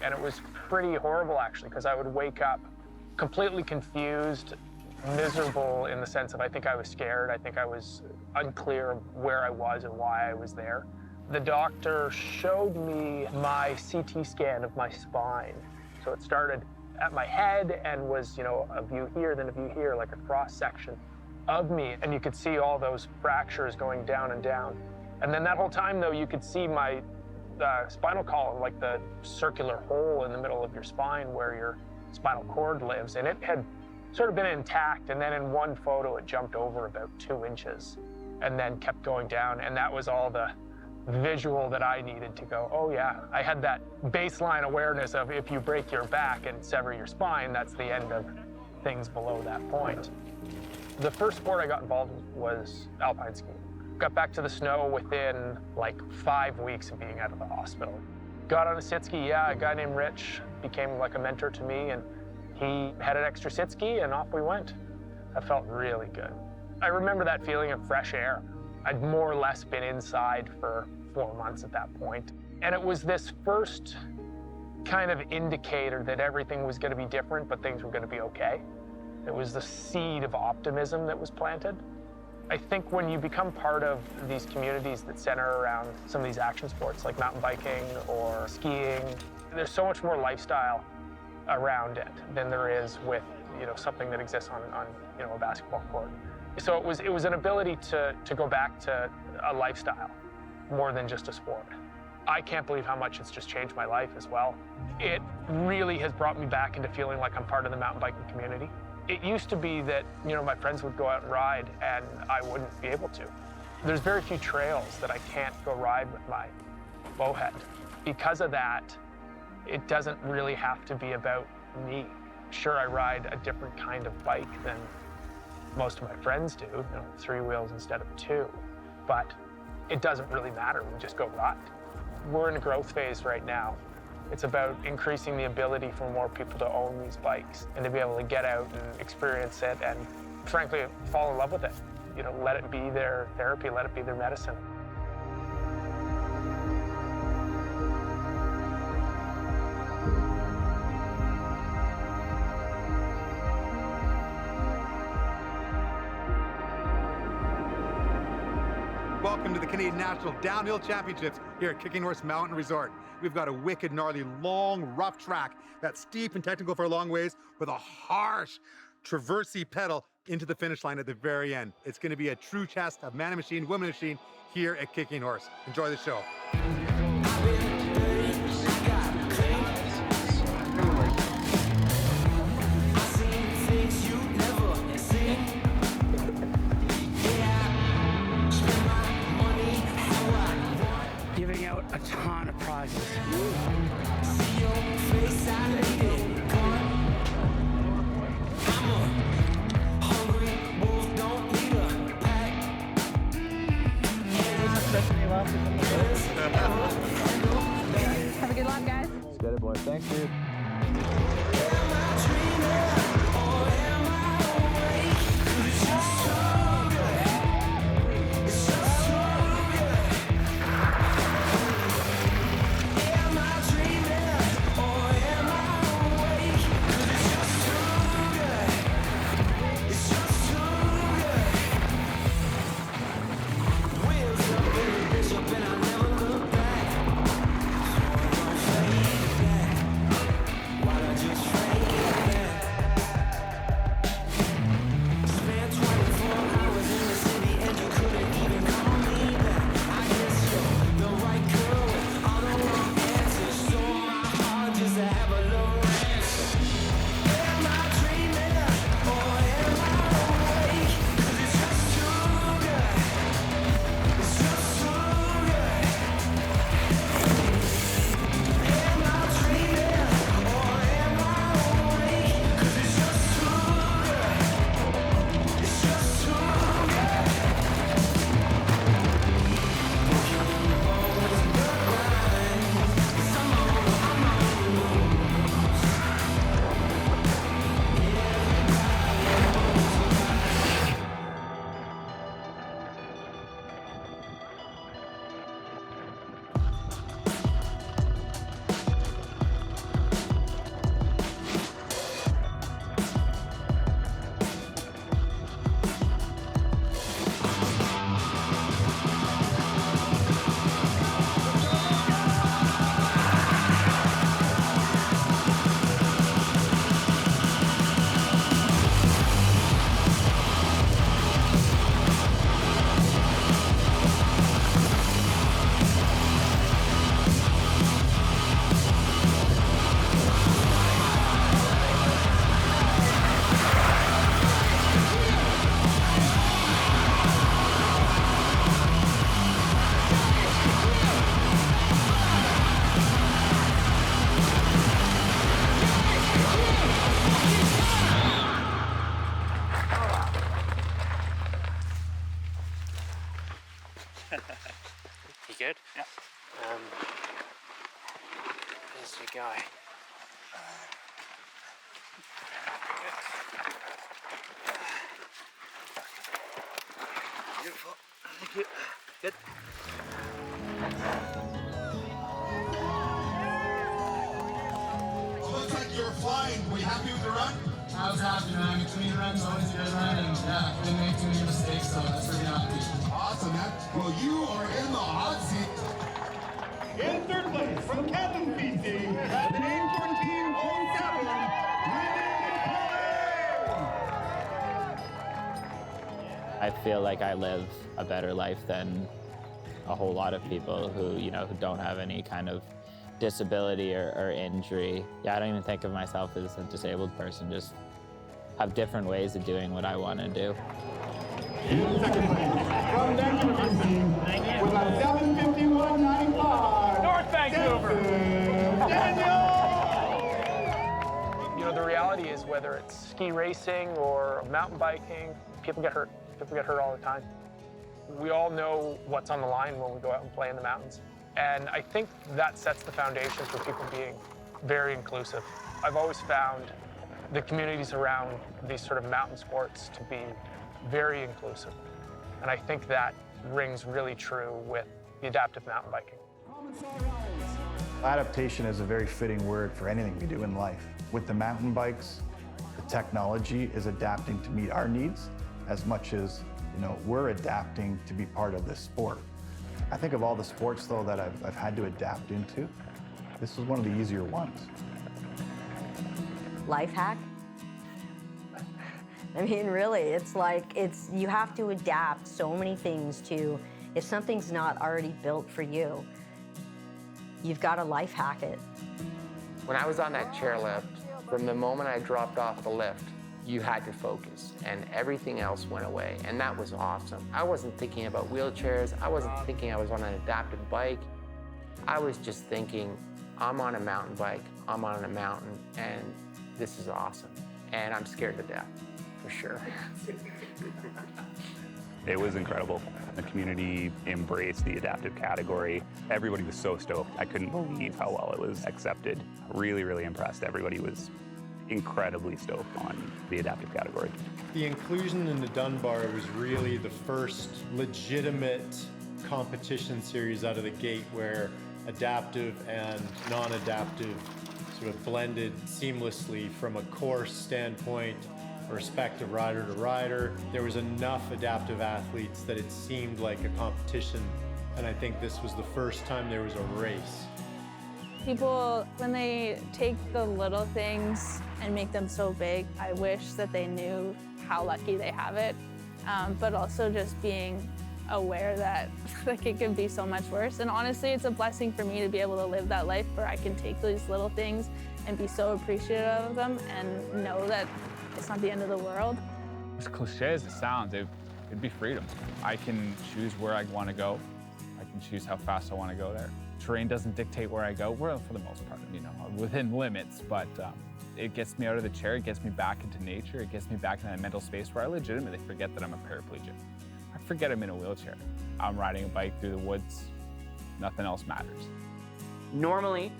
And it was pretty horrible actually, because I would wake up completely confused, miserable in the sense of I think I was scared. I think I was unclear of where I was and why I was there. The doctor showed me my CT scan of my spine. So it started at my head and was, you know, a view here, then a view here, like a cross section of me. And you could see all those fractures going down and down. And then that whole time though, you could see my spinal column, like the circular hole in the middle of your spine where your spinal cord lives. And it had sort of been intact, and then in one photo it jumped over about 2 inches and then kept going down, and that was all the visual that I needed to go, oh yeah, I had that baseline awareness of if you break your back and sever your spine, that's the end of things below that point. The first sport I got involved with was alpine skiing. Got back to the snow within like 5 weeks of being out of the hospital. Got on a sit ski, yeah, a guy named Rich became like a mentor to me, and he had an extra sit ski and off we went. That felt really good. I remember that feeling of fresh air. I'd more or less been inside for 4 months at that point. And it was this first kind of indicator that everything was going to be different, but things were going to be okay. It was the seed of optimism that was planted. I think when you become part of these communities that center around some of these action sports like mountain biking or skiing, there's so much more lifestyle around it than there is with, you know, something that exists on you know, a basketball court. So it was an ability to go back to a lifestyle more than just a sport. I can't believe how much it's just changed my life as well. It really has brought me back into feeling like I'm part of the mountain biking community. It used to be that, you know, my friends would go out and ride and I wouldn't be able to. There's very few trails that I can't go ride with my bowhead. Because of that, it doesn't really have to be about me. Sure, I ride a different kind of bike than most of my friends do, 3 wheels instead of 2, but it doesn't really matter, we just go ride. We're in a growth phase right now. It's about increasing the ability for more people to own these bikes and to be able to get out and experience it and, frankly, fall in love with it. Let it be their therapy, let it be their medicine. Welcome to the Canadian National Downhill Championships here at Kicking Horse Mountain Resort. We've got a wicked, gnarly, long, rough track that's steep and technical for a long ways with a harsh, traversy pedal into the finish line at the very end. It's going to be a true test of man and machine, woman machine here at Kicking Horse. Enjoy the show. Giving out a ton of prizes. Have a good luck, guys. Let's get it, boy. Thanks, dude. You good? Yeah. There's your guy. Beautiful. Thank you. Good. Looks like you're flying. Were you happy with the run? I was happy, man. Between runs, always a good run, and yeah, didn't make too many mistakes, so that's pretty happy. Awesome, man. Well, you are in the hot seat. In third place from Captain PC, at the name 1407, I feel like I live a better life than a whole lot of people who, who don't have any kind of disability or injury. Yeah, I don't even think of myself as a disabled person, just have different ways of doing what I want to do. In second place from Benjamin PC, with a 7:51.95. know, the reality is whether it's ski racing or mountain biking, people get hurt. People get hurt all the time. We all know what's on the line when we go out and play in the mountains. And I think that sets the foundation for people being very inclusive. I've always found the communities around these sort of mountain sports to be very inclusive. And I think that rings really true with the adaptive mountain biking. Adaptation is a very fitting word for anything we do in life. With the mountain bikes, the technology is adapting to meet our needs as much as, we're adapting to be part of this sport. I think of all the sports, though, that I've had to adapt into, this was one of the easier ones. Life hack? I mean, really, it's like, you have to adapt so many things to, if something's not already built for you, you've got to life hack it. When I was on that chairlift, from the moment I dropped off the lift, you had to focus, and everything else went away, and that was awesome. I wasn't thinking about wheelchairs. I wasn't thinking I was on an adaptive bike. I was just thinking, I'm on a mountain bike, I'm on a mountain, and this is awesome. And I'm scared to death, for sure. It was incredible. The community embraced the adaptive category. Everybody was so stoked. I couldn't believe how well it was accepted. Really, really impressed. Everybody was incredibly stoked on the adaptive category. The inclusion in the Dunbar was really the first legitimate competition series out of the gate where adaptive and non-adaptive sort of blended seamlessly from a course standpoint, respect of rider to rider. There was enough adaptive athletes that it seemed like a competition, and I think this was the first time there was a race. People, when they take the little things and make them so big, I wish that they knew how lucky they have it, but also just being aware that like it can be so much worse. And honestly, it's a blessing for me to be able to live that life where I can take these little things and be so appreciative of them and know that it's not the end of the world. As cliche as it sounds, it'd be freedom. I can choose where I want to go. I can choose how fast I want to go there. Terrain doesn't dictate where I go, well, for the most part, within limits, but it gets me out of the chair, it gets me back into nature, it gets me back in that mental space where I legitimately forget that I'm a paraplegic. I forget I'm in a wheelchair. I'm riding a bike through the woods, nothing else matters. Normally,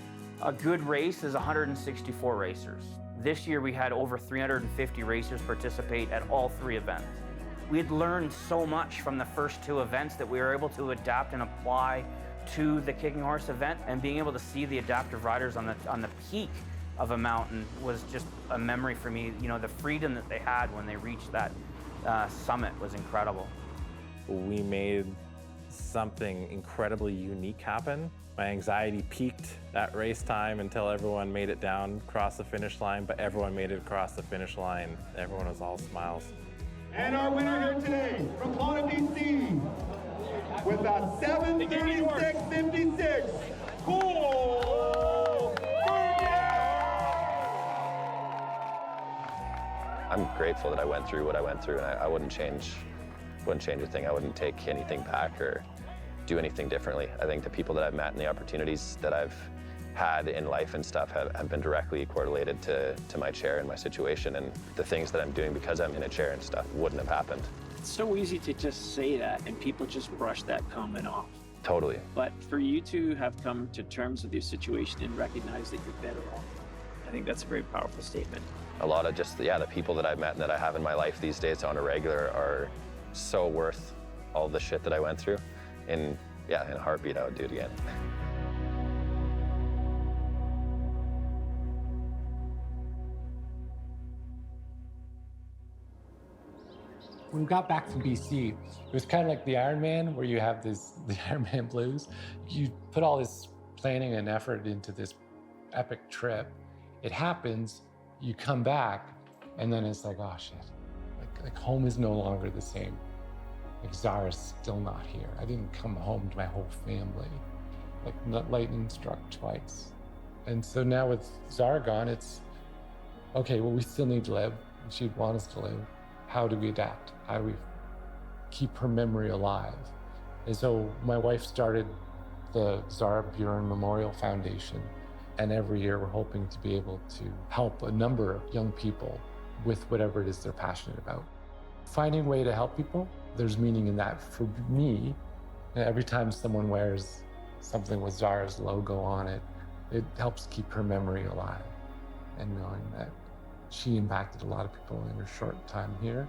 a good race is 164 racers. This year we had over 350 racers participate at all 3 events. We had learned so much from the first 2 events that we were able to adapt and apply to the Kicking Horse event, and being able to see the adaptive riders on the peak of a mountain was just a memory for me. The freedom that they had when they reached that summit was incredible. We made something incredibly unique happen. My anxiety peaked at race time until everyone made it down across the finish line, but everyone made it across the finish line. Everyone was all smiles. And our winner here today from Lana, BC, with a 7:36.56. Cool! I'm grateful that I went through what I went through, and I wouldn't change a thing. I wouldn't take anything back or do anything differently. I think the people that I've met and the opportunities that I've had in life and stuff have been directly correlated to my chair and my situation, and the things that I'm doing because I'm in a chair and stuff wouldn't have happened. It's so easy to just say that and people just brush that comment off. Totally. But for you to have come to terms with your situation and recognize that you're better off, I think that's a very powerful statement. A lot of the people that I've met and that I have in my life these days on a regular are so worth all the shit that I went through. In a heartbeat, I would do it again. When we got back from BC, it was kind of like the Iron Man, where you have the Iron Man blues. You put all this planning and effort into this epic trip. It happens, you come back, and then it's like, oh shit. Like home is no longer the same. Like Zara's still not here. I didn't come home to my whole family. Like lightning struck twice. And so now with Zara gone, it's, okay, well, we still need to live. She'd want us to live. How do we adapt? How do we keep her memory alive? And so my wife started the Zara Buren Memorial Foundation And every year we're hoping to be able to help a number of young people with whatever it is they're passionate about. Finding a way to help people, there's meaning in that. For me, every time someone wears something with Zara's logo on it, it helps keep her memory alive. And knowing that she impacted a lot of people in her short time here,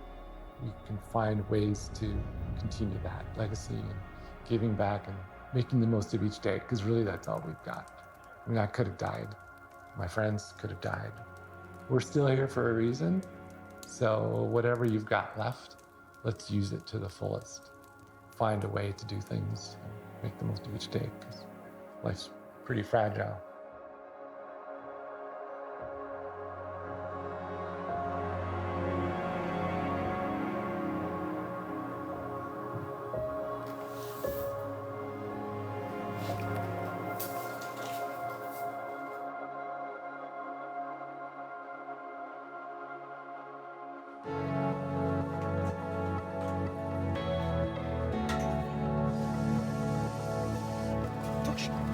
we can find ways to continue that legacy and giving back and making the most of each day, because really that's all we've got. I mean, I could have died. My friends could have died. We're still here for a reason. So whatever you've got left, let's use it to the fullest. Find a way to do things and make the most of each day, because life's pretty fragile.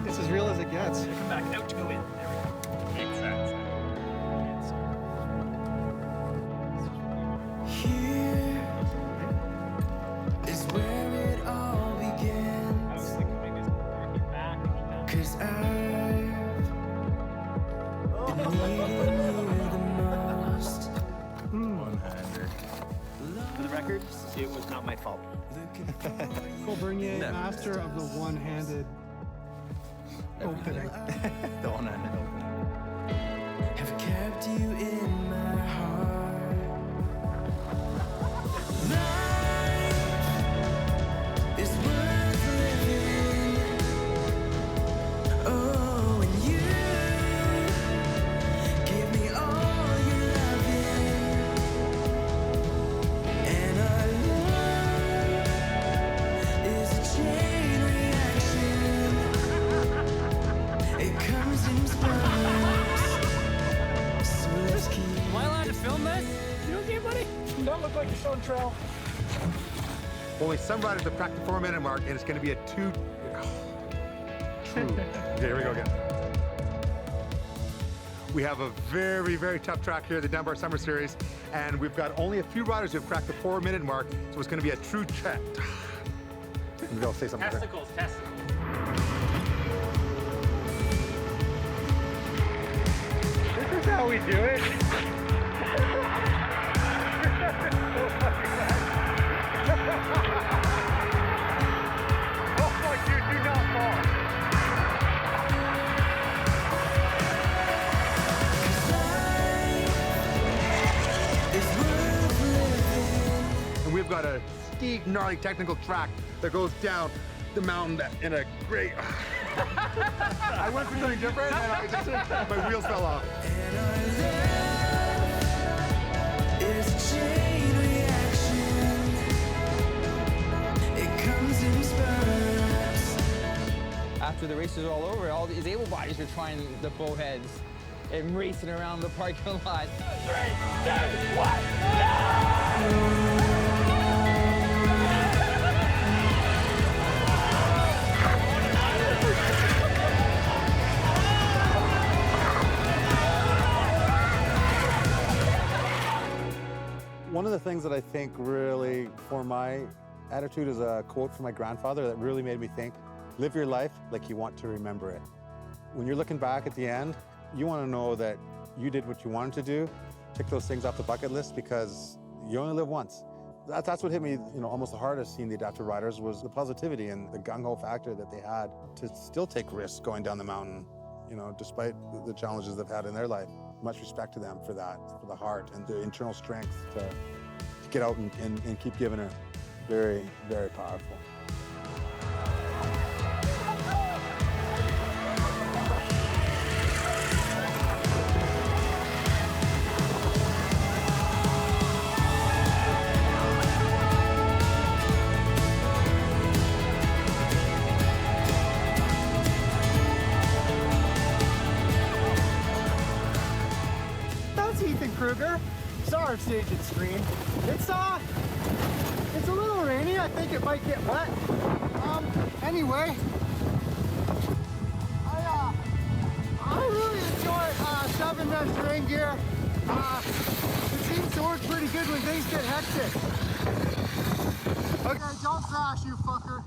It's as real as it gets. Come back out to go in. There we go. Makes sense. Here is where it all begins. I was thinking maybe it's working back. 'Cause I've been needing you the most. One-hander. For the record, it was not my fault. Cole Bernier, master of the one-handed opening. The one-handed opening. Have kept you in my heart. Life is worth living. Oh, and you give me all your loving. And our love is a chain reaction. It comes in spurts. So let's keep. Am I allowed to film this? You okay, buddy? You don't look like you're showing trail. Only some riders have cracked the 4-minute mark, and it's going to be a True. Okay, here we go again. We have a very, very tough track here, the Dunbar Summer Series, and we've got only a few riders who have cracked the 4-minute mark, so it's going to be a true check. You go say something. Testicles. This is how we do it. Oh my dude, do not fall. And we've got a steep, gnarly technical track that goes down the mountain in a great... I went for something different, and I just, my wheels fell off. Is a chain reaction. It comes in spurts. After the races are all over, all these able bodies are trying the bow heads and racing around the parking lot. 3, 2, 1, go! One of the things that I think really, for my attitude, is a quote from my grandfather that really made me think, live your life like you want to remember it. When you're looking back at the end, you want to know that you did what you wanted to do, tick those things off the bucket list, because you only live once. That's what hit me, almost the hardest seeing the adaptive riders was the positivity and the gung-ho factor that they had to still take risks going down the mountain, despite the challenges they've had in their life. Much respect to them for that, for the heart and the internal strength to get out and keep giving it. Very, very powerful. Kruger. Saw our staging screen. It's a little rainy. I think it might get wet. Anyway, I I really enjoy 7-mesh terrain gear. It seems to work pretty good when things get hectic. Okay, don't crash, you fucker.